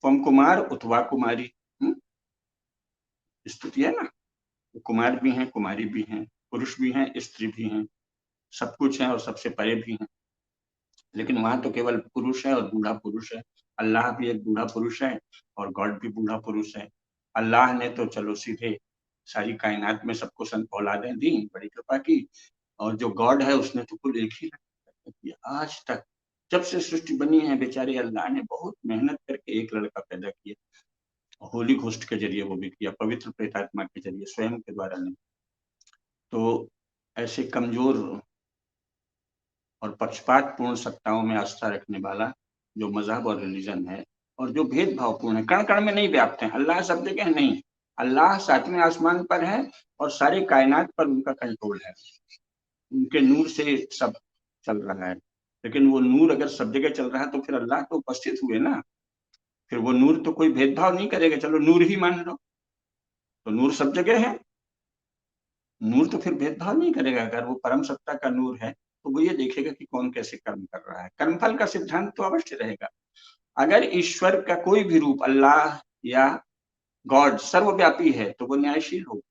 [SPEAKER 2] त्वम कुमार उतवा कुमारी, स्तुति है ना। कुमार भी हैं, कुमारी भी हैं, पुरुष भी हैं, स्त्री भी हैं, सब कुछ है और सबसे परे भी हैं। लेकिन वहां तो केवल पुरुष है और बूढ़ा पुरुष है। अल्लाह भी एक बूढ़ा पुरुष है और गॉड भी बूढ़ा पुरुष है। अल्लाह ने तो चलो सीधे सारी कायनात में सबको औलादें दी, बड़ी कृपा की। और जो गॉड है उसने तो कुल एक ही लड़का किया आज तक। जब से सृष्टि बनी है बेचारे अल्लाह ने बहुत मेहनत करके एक लड़का पैदा किया, होली घोस्ट के जरिए वो भी किया, पवित्र प्रेतात्मा के जरिए, स्वयं के द्वारा नहीं। तो ऐसे कमजोर और पक्षपातपूर्ण सत्ताओं में आस्था रखने वाला जो मजहब और रिलीजन है, और जो भेदभावपूर्ण है, कण कण में नहीं व्याप्त है। अल्लाह सब जगह नहीं, अल्लाह सातवें आसमान पर है और सारी कायनात पर उनका कंट्रोल है, उनके नूर से सब चल रहा है। लेकिन वो नूर अगर सब जगह चल रहा है तो फिर अल्लाह तो उपस्थित हुए ना, फिर वो नूर तो कोई भेदभाव नहीं करेगा, चलो नूर ही मान लो, तो नूर सब जगह है, नूर तो फिर भेदभाव नहीं करेगा। अगर वो परम सत्ता का नूर है तो वो ये देखेगा कि कौन कैसे कर्म कर रहा है, कर्मफल का सिद्धांत तो अवश्य रहेगा। अगर ईश्वर का कोई भी रूप, अल्लाह या गॉड सर्वव्यापी है तो वो न्यायशील हो,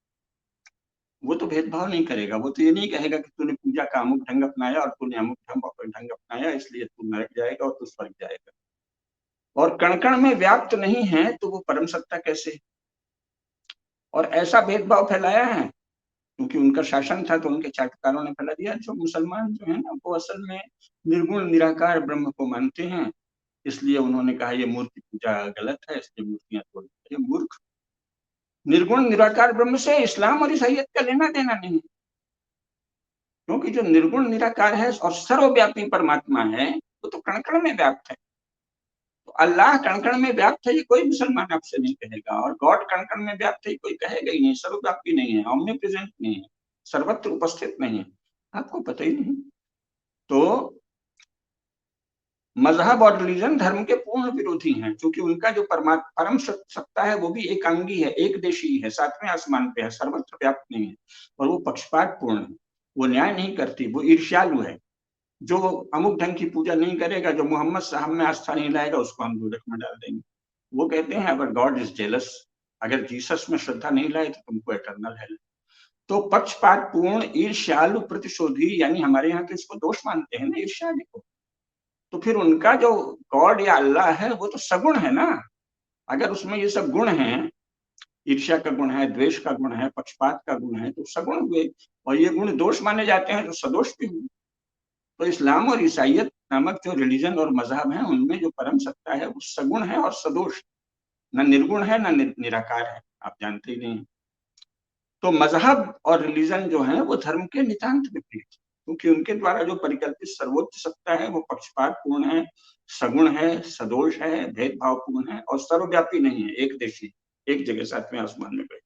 [SPEAKER 2] वो तो भेदभाव नहीं करेगा। वो तो ये नहीं कहेगा कि तूने पूजा का अमुक ढंग अपनाया और तूने अमुक ढंग अपनाया इसलिए तू नरक जाएगा और तू स्वर्ग जाएगा। और कण कण में व्याप्त नहीं है तो वो परम सत्ता कैसे? और ऐसा भेदभाव फैलाया है क्योंकि उनका शासन था तो उनके चाटुकारों ने फैला दिया। जो मुसलमान जो है ना वो असल में निर्गुण निराकार ब्रह्म को मानते हैं, इसलिए उन्होंने कहा ये मूर्ति पूजा गलत है, इसलिए मूर्तियां तोड़ दी। ये मूर्ख, निर्गुण निराकार ब्रह्म से इस्लाम और ईसाइयत का लेना देना नहीं, क्योंकि जो निर्गुण निराकार है और सर्वव्यापी परमात्मा है वो तो कण कण में व्याप्त है। तो अल्लाह कण कण में व्याप्त है ये कोई मुसलमान आपसे नहीं कहेगा, और गॉड कण कण में व्याप्त है कोई कहेगा ही नहीं। सर्वव्यापी नहीं है, ओमनी प्रेजेंट नहीं है, सर्वत्र उपस्थित नहीं है, आपको पता ही नहीं। तो मजहब और रिलीजन धर्म के पूर्ण विरोधी हैं, क्योंकि उनका जो परम सत्ता है वो भी एकांगी है, एक देशी है, सातवें आसमान पे है, सर्वत्र व्याप्त नहीं है, और वो पक्षपात पूर्ण है, वो न्याय नहीं करती, वो ईर्ष्यालु है। जो अमुक ढंग की पूजा नहीं करेगा, जो मोहम्मद साहब में आस्था नहीं लाएगा, उसको हम दोजख में डाल देंगे। वो कहते हैं अगर गॉड इज जेलस, अगर जीसस में श्रद्धा नहीं लाए तो तुमको एटर्नल हेल। तो पक्षपात पूर्ण, ईर्ष्यालु, प्रतिशोधी, यानी हमारे यहाँ तो इसको दोष मानते हैं ना ईर्ष्या को। तो फिर उनका जो गॉड या अल्लाह है वो तो सगुण है ना। अगर उसमें ये सब गुण हैं, ईर्ष्या का गुण है, द्वेष का गुण है, पक्षपात का गुण है, तो सगुण हुए, और ये गुण दोष माने जाते हैं तो सदोष भी हुए। तो इस्लाम और ईसाइयत नामक जो रिलीजन और मजहब है उनमें जो परम सत्ता है वो सगुण है और सदोष, न निर्गुण है न निराकार है, आप जानते ही नहीं। तो मजहब और रिलीजन जो है वो धर्म के नितांत विपरीत, क्योंकि उनके द्वारा जो परिकल्पित सर्वोच्च सत्ता है वो पक्षपात पूर्ण है, सगुण है, सदोष है, भेदभाव पूर्ण है और सर्वव्यापी नहीं है, एक देशी, एक जगह सातवें आसमान में बैठी।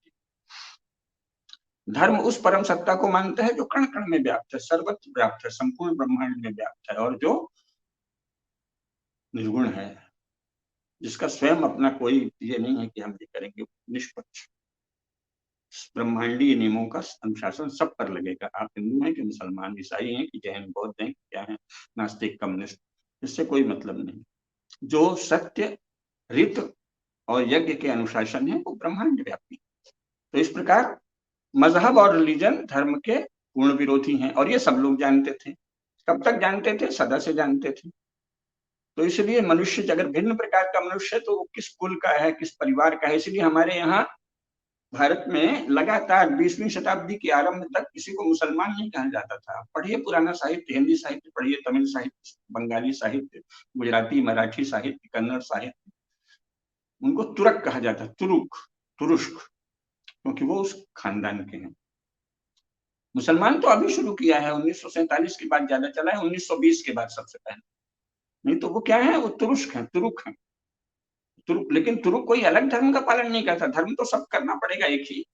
[SPEAKER 2] धर्म उस परम सत्ता को मानता है जो कण कण में व्याप्त है, सर्वत्र व्याप्त है, संपूर्ण ब्रह्मांड में व्याप्त है, और जो निर्गुण है, जिसका स्वयं अपना कोई ये नहीं है कि हम ये करेंगे, निष्पक्ष ब्रह्मांडीय नियमों का अनुशासन सब पर लगेगा। आप हिंदू हैं कि मुसलमान, ईसाई हैं कि जैन, बौद्ध हैं कि क्या है, नास्तिक, कम्युनिस्ट, इससे कोई मतलब नहीं। जो सत्य, रित और यज्ञ के अनुशासन है वो ब्रह्मांड व्यापी। तो इस प्रकार मजहब और रिलीजन धर्म के पूर्ण विरोधी हैं, और ये सब लोग जानते थे। कब तक जानते थे? सदा से जानते थे। तो इसलिए मनुष्य अगर भिन्न प्रकार का मनुष्य है तो वो किस कुल का है, किस परिवार का है। इसलिए हमारे यहाँ भारत में लगातार 20वीं शताब्दी के आरंभ तक किसी को मुसलमान नहीं कहा जाता था। पढ़िए पुराना साहित्य, हिंदी साहित्य पढ़िए, तमिल साहित्य, बंगाली साहित्य, गुजराती, मराठी साहित्य, कन्नड़ साहित्य, उनको तुरक कहा जाता, तुरुक, तुरुष्क, क्योंकि वो उस खानदान के हैं। मुसलमान तो अभी शुरू किया है, 1947 के बाद ज्यादा चला है, 1920 के बाद सबसे पहले। नहीं तो वो क्या है, वो तुरुष्क है, तुरुक है, तुरुक। लेकिन तुरुक कोई अलग धर्म का पालन नहीं करता, धर्म तो सब करना पड़ेगा एक ही,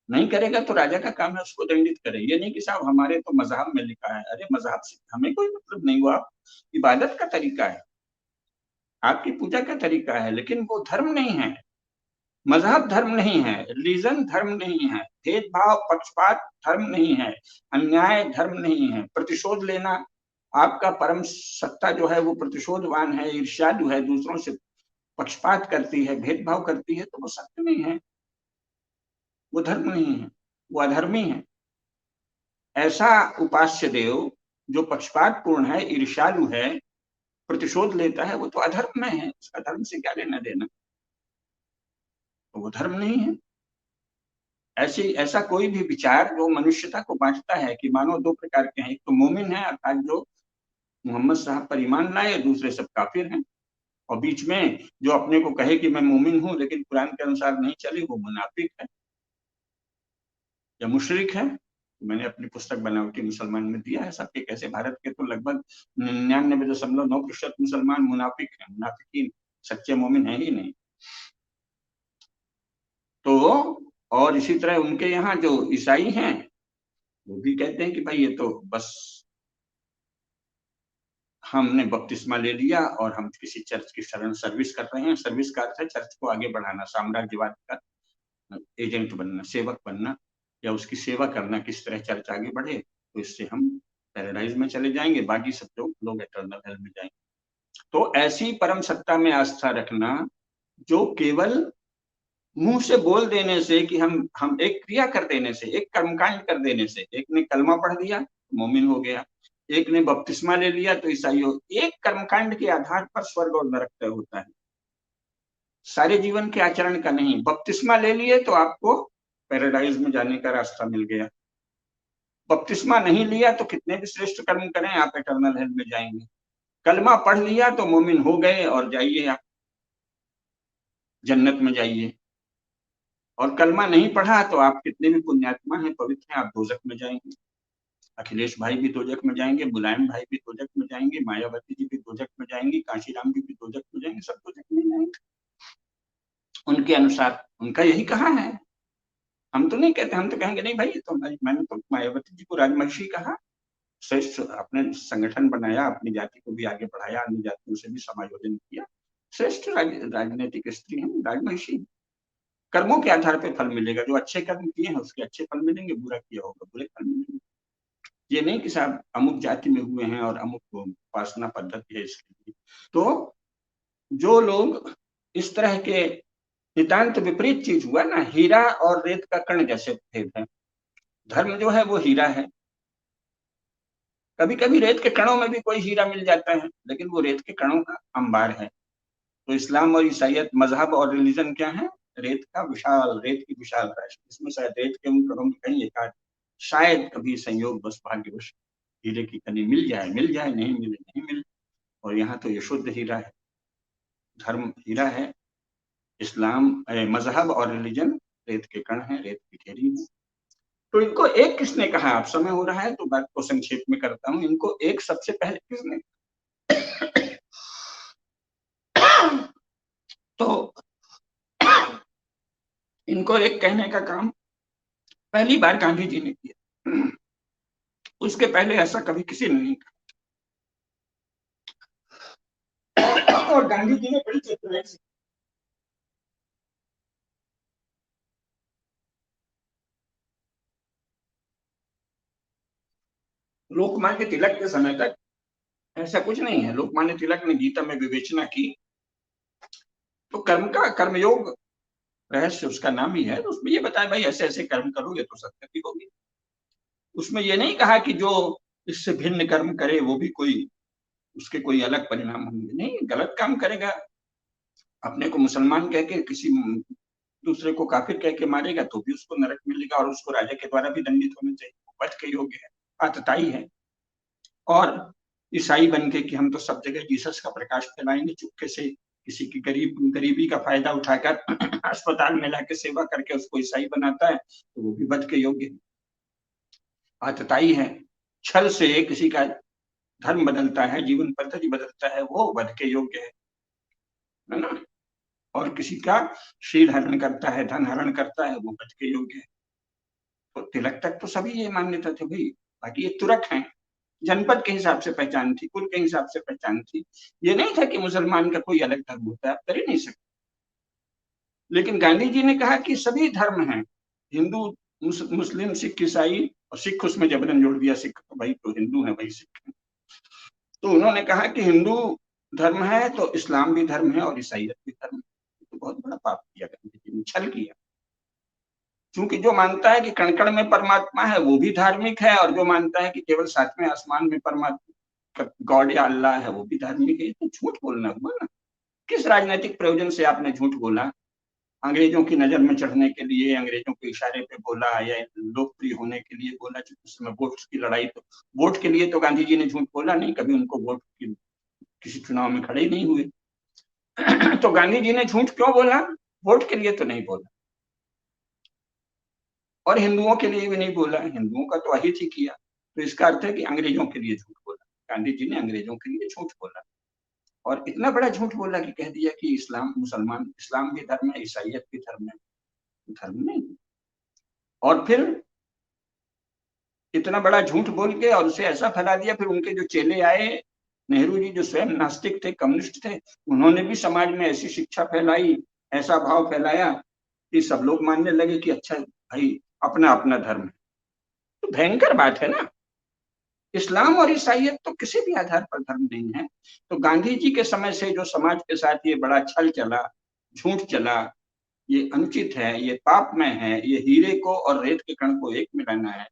[SPEAKER 2] नहीं करेगा तो राजा का काम है उसको दंडित करे। ये नहीं कि साहब हमारे तो मजहब में लिखा है, अरे मजहब से हमें कोई मतलब नहीं हुआ, इबादत का तरीका है, आपकी पूजा का तरीका है, लेकिन वो धर्म नहीं है। मजहब धर्म नहीं है, रिलीजन धर्म नहीं है, भेदभाव पक्षपात धर्म नहीं है, अन्याय धर्म नहीं है, प्रतिशोध लेना, आपका परम सत्ता जो है वो प्रतिशोधवान है, ईर्ष्यालु है, दूसरों से पक्षपात करती है, भेदभाव करती है, तो वो सत्य नहीं है, वो धर्म नहीं है, वो अधर्मी है। ऐसा उपास्य देव जो पक्षपात पूर्ण है, ईर्ष्यालु है, प्रतिशोध लेता है, वो तो अधर्म में है, उसका धर्म से क्या लेना देना, तो वो धर्म नहीं है। ऐसा कोई भी विचार जो मनुष्यता को बांटता है कि मानो दो प्रकार के हैं, एक तो मोमिन है अर्थात जो मोहम्मद साहब पर ईमान लाए, दूसरे सब काफिर हैं, और बीच में जो अपने को कहे कि मैं मोमिन हूं लेकिन कुरान के अनुसार नहीं चले, वो मुनाफिक है या मुशरिक है। मैंने अपनी पुस्तक बनावटी मुसलमान में दिया है सबके कैसे भारत के तो लगभग 99.9% मुसलमान मुनाफिक है, मुनाफिकीन, सच्चे मोमिन है ही नहीं। तो और इसी तरह उनके यहाँ जो ईसाई हैं वो भी कहते हैं कि भाई ये तो बस हमने बपतिस्मा ले लिया और हम किसी चर्च की शरण सर्विस कर रहे हैं। सर्विस का अर्थ है चर्च को आगे बढ़ाना, साम्राज्यवाद का एजेंट बनना, सेवक बनना, या उसकी सेवा करना, किस तरह चर्च आगे बढ़े, तो इससे हम पैराडाइज में चले जाएंगे, बाकी सब लोग एटर्नल हेल में जाएंगे। तो ऐसी परम सत्ता में आस्था रखना जो केवल मुंह से बोल देने से कि हम एक क्रिया कर देने से, एक कर्मकांड कर देने से, एक ने कलमा पढ़ दिया मोमिन हो गया, एक ने बपतिस्मा ले लिया तो ईसाई हो, एक कर्मकांड के आधार पर स्वर्ग और नरक तय होता है, सारे जीवन के आचरण का नहीं। बपतिस्मा ले लिए तो आपको पैराडाइज में जाने का रास्ता मिल गया, बपतिस्मा नहीं लिया तो कितने भी श्रेष्ठ कर्म करें आप एटर्नल हेल में जाएंगे। कलमा पढ़ लिया तो मोमिन हो गए और जाइए आप जन्नत में जाइए, और कलमा नहीं पढ़ा तो आप कितने भी पुण्यात्मा हैं, पवित्र हैं, आप दोजख में जाएंगे। अखिलेश भाई भी दोजख में जाएंगे, मुलायम भाई भी दोजख में जाएंगे, मायावती जी भी दोजख में जाएंगी, काशीराम जी भी दोजख में जाएंगे, सब दोजख में जाएंगे उनके अनुसार। उनका यही कहा है, हम तो नहीं कहते, हम तो कहेंगे नहीं भाई तो मैंने तो मायावती जी को राजमहिषी कहा, श्रेष्ठ अपने संगठन बनाया, अपनी जाति को भी आगे बढ़ाया, अन्य जातियों से भी समायोजन किया, श्रेष्ठ राजनीतिक स्त्री है राजमहिषी। कर्मों के आधार पर फल मिलेगा, जो अच्छे कर्म किए हैं उसके अच्छे फल मिलेंगे, बुरा किया होगा बुरे फल मिलेंगे। ये नहीं कि साहब अमुक जाति में हुए हैं और अमुक उपासना पद्धति है इसके लिए। तो जो लोग इस तरह के नितांत विपरीत चीज हुआ ना, हीरा और रेत का कण जैसे भेद है, धर्म जो है वो हीरा है, कभी कभी रेत के कणों में भी कोई हीरा मिल जाता है, लेकिन वो रेत के कणों का अंबार है। तो इस्लाम और ईसाइयत मजहब और रिलीजन क्या है, रेत की विशाल राशि, इसमें शायद रेत के उन कणों में कहीं एक आध शायद कभी संयोग बस भाग्यवश हीरे की कनी मिल जाए, नहीं मिले नहीं मिले, और यहाँ तो ये शुद्ध हीरा है, धर्म हीरा है, इस्लाम मजहब और रिलीजन रेत के कण है, रेत की ढेरी है। तो इनको एक किसने कहा, आप समय हो रहा है तो बात को संक्षेप में करता हूँ, इनको एक सबसे पहले किसने तो इनको एक कहने का काम पहली बार गांधी जी ने किया, उसके पहले ऐसा कभी किसी ने नहीं कहा। और गांधी जी ने बड़ी चतुराई से लोकमान्य तिलक के समय तक ऐसा कुछ नहीं है। लोकमान्य तिलक ने गीता में विवेचना की, तो कर्म का कर्मयोग रहस्य उसका नाम ही है, तो उसमें ये बताया भाई ऐसे ऐसे कर्म करोगे तो सदगति होगी। उसमें ये नहीं कहा कि जो इससे भिन्न कर्म करे वो भी कोई उसके कोई अलग परिणाम होंगे, नहीं, गलत काम करेगा, अपने को मुसलमान कह के किसी दूसरे को काफिर कह के मारेगा तो भी उसको नरक मिलेगा, और उसको राजा के द्वारा भी दंडित होना चाहिए, वध के योग्य है, आतताई है। और ईसाई बन के कि हम तो सब जगह जीसस का प्रकाश फैलाएंगे, चुपके से किसी की गरीबी का फायदा उठाकर अस्पताल में लाके सेवा करके उसको ईसाई बनाता है, तो वो भी वध के योग्य है, आतताई है। छल से किसी का धर्म बदलता है, जीवन पद्धति बदलता है, वो वध के योग्य है ना। और किसी का शील हरण करता है, धन हरण करता है, वो वध के योग्य है। तो तिलक तक तो सभी ये मान्यता थे भाई, बाकी ये तुरक हैं, जनपद के हिसाब से पहचान थी, कुल के हिसाब से पहचान थी, ये नहीं था कि मुसलमान का कोई अलग धर्म होता है, आप कर ही नहीं सकते। लेकिन गांधी जी ने कहा कि सभी धर्म हैं, हिंदू मुस्लिम सिख ईसाई, और सिख उसमें जबरन जोड़ दिया, सिख तो भाई तो हिंदू है, भाई सिख है। तो उन्होंने कहा कि हिंदू धर्म है तो इस्लाम भी धर्म है और ईसाइयत भी धर्म है। तो बहुत बड़ा पाप किया गांधी जी ने, छल किया। क्योंकि जो मानता है कि कण कण में परमात्मा है वो भी धार्मिक है, और जो मानता है कि केवल सातवें आसमान में परमात्मा गॉड या अल्लाह है वो भी धार्मिक है। तो झूठ बोलना हुआ ना। किस राजनीतिक प्रयोजन से आपने झूठ बोला, अंग्रेजों की नजर में चढ़ने के लिए, अंग्रेजों के इशारे पे बोला, या लोकप्रिय होने के लिए बोला? उस समय वोट की लड़ाई, तो वोट के लिए तो गांधी जी ने झूठ बोला नहीं, कभी उनको वोट की किसी चुनाव में खड़े ही नहीं हुए। तो गांधी जी ने झूठ क्यों बोला? वोट के लिए तो नहीं बोला, और हिंदुओं के लिए भी नहीं बोला, हिंदुओं का तो अहित ही किया। तो इसका अर्थ है कि अंग्रेजों के लिए झूठ बोला, गांधी जी ने अंग्रेजों के लिए झूठ बोला। और इतना बड़ा झूठ बोला कि कह दिया कि इस्लाम भी धर्म है, ईसाइयत भी धर्म है। धर्म नहीं। और फिर इतना बड़ा झूठ बोल के और उसे ऐसा फैला दिया। फिर उनके जो चेले आए, नेहरू जी जो स्वयं नास्तिक थे, कम्युनिस्ट थे, उन्होंने भी समाज में ऐसी शिक्षा फैलाई, ऐसा भाव फैलाया कि सब लोग मानने लगे कि अच्छा भाई अपना अपना धर्म है। तो भयंकर बात है ना। इस्लाम और ईसाइयत तो किसी भी आधार पर धर्म नहीं है। तो गांधी जी के समय से जो समाज के साथ ये बड़ा छल चला, झूठ चला, ये अनुचित है, ये पापमय है, ये हीरे को और रेत के कण को एक मिलाना है,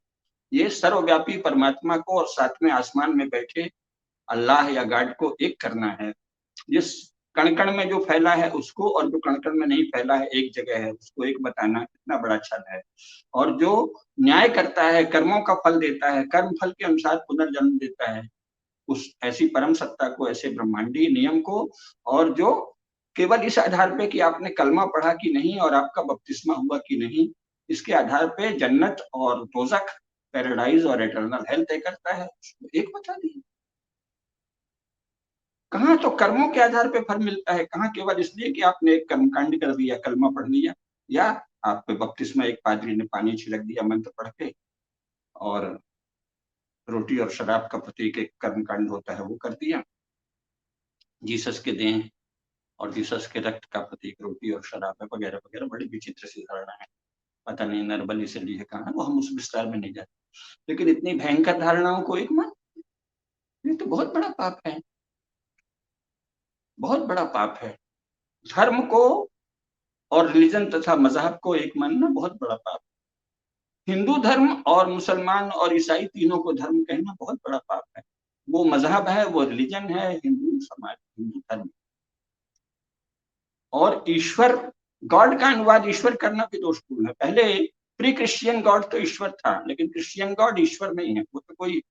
[SPEAKER 2] ये सर्वव्यापी परमात्मा को और सातवें आसमान में बैठे अल्लाह या गॉड को एक करना है। जिस कण कण में जो फैला है उसको, और जो कण कण में नहीं फैला है एक जगह है उसको एक बताना कितना बड़ा छल है। और जो न्याय करता है, कर्मों का फल देता है, कर्म फल के अनुसार पुनर्जन्म देता है, उस ऐसी परम सत्ता को, ऐसे ब्रह्मांडीय नियम को, और जो केवल इस आधार पे कि आपने कलमा पढ़ा कि नहीं और आपका बपतिस्मा हुआ कि नहीं, इसके आधार पे जन्नत और दोजख, पैराडाइज और एटर्नल हेल्थ तय करता है, उसको एक बता दिए। कहाँ तो कर्मों के आधार पे फल मिलता है, कहाँ केवल इसलिए कि आपने एक कर्मकांड कर दिया, कलमा पढ़ लिया, या आप पे बपतिस्मा एक पादरी ने पानी छिड़क दिया मंत्र पढ़ के, और रोटी और शराब का प्रतीक एक कर्मकांड होता है वो कर दिया। जीसस के देह और जीसस के रक्त का प्रतीक रोटी और शराब है, वगैरह वगैरह। बड़ी विचित्र सी धारणा है, पता नहीं नरबली से लिए कहाँ, वो हम उस विस्तार में नहीं जाते। लेकिन इतनी भयंकर धारणाओं को एक मान, ये तो बहुत बड़ा पाप है, बहुत बड़ा पाप है। धर्म को और रिलीजन तथा मजहब को एक मानना बहुत बड़ा पाप। हिंदू धर्म और मुसलमान और ईसाई तीनों को धर्म कहना बहुत बड़ा पाप है। वो मजहब है, वो रिलीजन है, हिंदू समाज, हिंदू धर्म। और ईश्वर, गॉड का अनुवाद ईश्वर करना भी दोषपूर्ण है। पहले प्री क्रिश्चियन गॉड तो ईश्वर था, लेकिन क्रिश्चियन गॉड ईश्वर नहीं है, वो तो कोई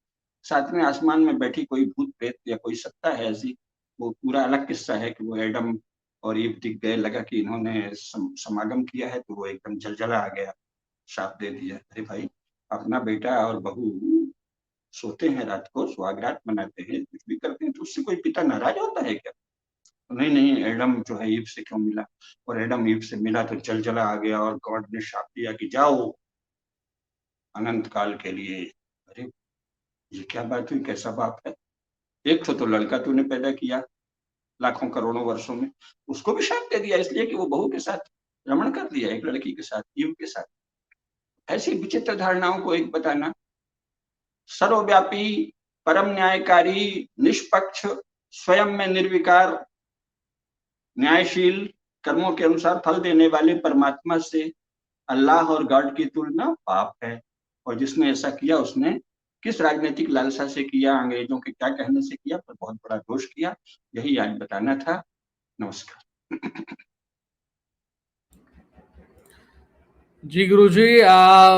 [SPEAKER 2] सातवें आसमान में बैठी कोई भूत प्रेत या कोई सत्ता है ऐसी। वो पूरा अलग किस्सा है कि वो एडम और ईव दिख गए, लगा कि इन्होंने समागम किया है, तो वो एकदम जलजला आ गया, शाप दे दिया। अरे भाई, अपना बेटा और बहू सोते हैं रात को, सुहागरात मनाते हैं, कुछ भी करते हैं, तो उससे कोई पिता नाराज होता है क्या? नहीं नहीं, एडम जो है ईव से क्यों मिला, और एडम ईव से मिला तो जलजला आ गया और गॉड ने शाप दिया कि जाओ अनंत काल के लिए। अरे ये क्या बात हुई, कैसा बाप है? एक तो लड़का तूने पैदा किया लाखों करोड़ों वर्षों में, उसको भी शाप दे दिया इसलिए कि वो बहू के साथ रमण कर दिया, एक लड़की के साथ, ईव के साथ। ऐसी विचित्र धारणाओं को एक बताना। सर्वव्यापी, परम न्यायकारी, निष्पक्ष, स्वयं में निर्विकार, न्यायशील, कर्मों के अनुसार फल देने वाले परमात्मा से अल्लाह और गॉड की तुलना पाप है। और जिसने ऐसा किया उसने किस राजनीतिक लालसा से किया, अंग्रेजों के क्या कहने से किया, पर बहुत बड़ा दोष किया। यही आज बताना था। नमस्कार।
[SPEAKER 1] जी गुरुजी,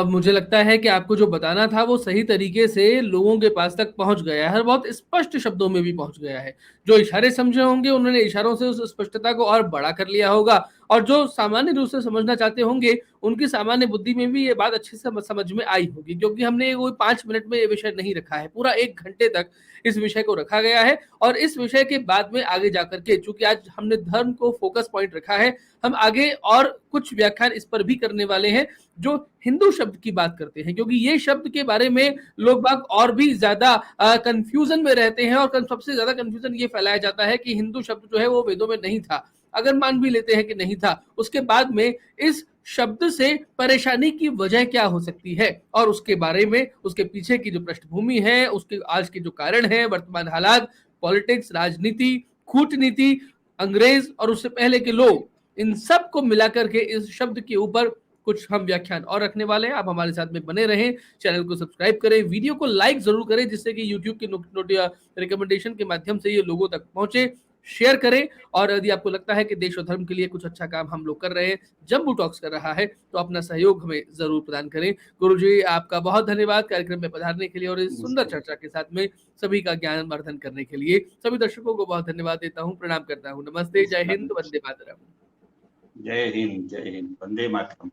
[SPEAKER 1] मुझे लगता है कि आपको जो बताना था वो सही तरीके से लोगों के पास तक पहुंच गया है, बहुत स्पष्ट शब्दों में भी पहुंच गया है। जो इशारे समझे होंगे उन्होंने इशारों से उस स्पष्टता को और बड़ा कर लिया होगा, और जो सामान्य रूप से समझना चाहते होंगे उनकी सामान्य बुद्धि में भी ये बात अच्छे से समझ में आई होगी, क्योंकि हमने कोई 5 मिनट में ये विषय नहीं रखा है, पूरा 1 घंटे तक इस विषय को रखा गया है। और इस विषय के बाद में आगे जाकर के, चूंकि आज हमने धर्म को फोकस पॉइंट रखा है, हम आगे और कुछ व्याख्यान इस पर भी करने वाले हैं जो हिंदू शब्द की बात करते हैं, क्योंकि ये शब्द के बारे में लोग बाग और भी ज्यादा कंफ्यूजन में रहते हैं। और सबसे ज्यादा कंफ्यूजन ये फैलाया जाता है कि हिंदू शब्द जो है वो वेदों में नहीं था। अगर मान भी लेते हैं कि नहीं था, उसके बाद में इस शब्द से परेशानी की वजह क्या हो सकती है, और उसके बारे में, उसके पीछे की जो पृष्ठभूमि है, उसके आज के जो कारण है, वर्तमान हालात, पॉलिटिक्स, राजनीति, कूटनीति, अंग्रेज और उससे पहले के लोग, इन सब को मिलाकर के इस शब्द के ऊपर कुछ हम व्याख्यान और रखने वाले हैं। आप हमारे साथ में बने रहें, चैनल को सब्सक्राइब करें, वीडियो को लाइक जरूर करें, जिससे कि यूट्यूब के रिकमेंडेशन के माध्यम से ये लोगों तक पहुंचे। शेयर करें, और यदि आपको लगता है कि देश और धर्म के लिए कुछ अच्छा काम हम लोग कर रहे हैं, जम्बू टॉक्स कर रहा है, तो अपना सहयोग हमें जरूर प्रदान करें। गुरुजी, आपका बहुत धन्यवाद कार्यक्रम में पधारने के लिए और इस सुंदर चर्चा के साथ में सभी का ज्ञान वर्धन करने के लिए। सभी दर्शकों को बहुत धन्यवाद देता हूँ, प्रणाम करता हूँ। नमस्ते, जय हिंद, वंदे मातरम।
[SPEAKER 2] जय हिंद, जय हिंद, वंदे मातरम।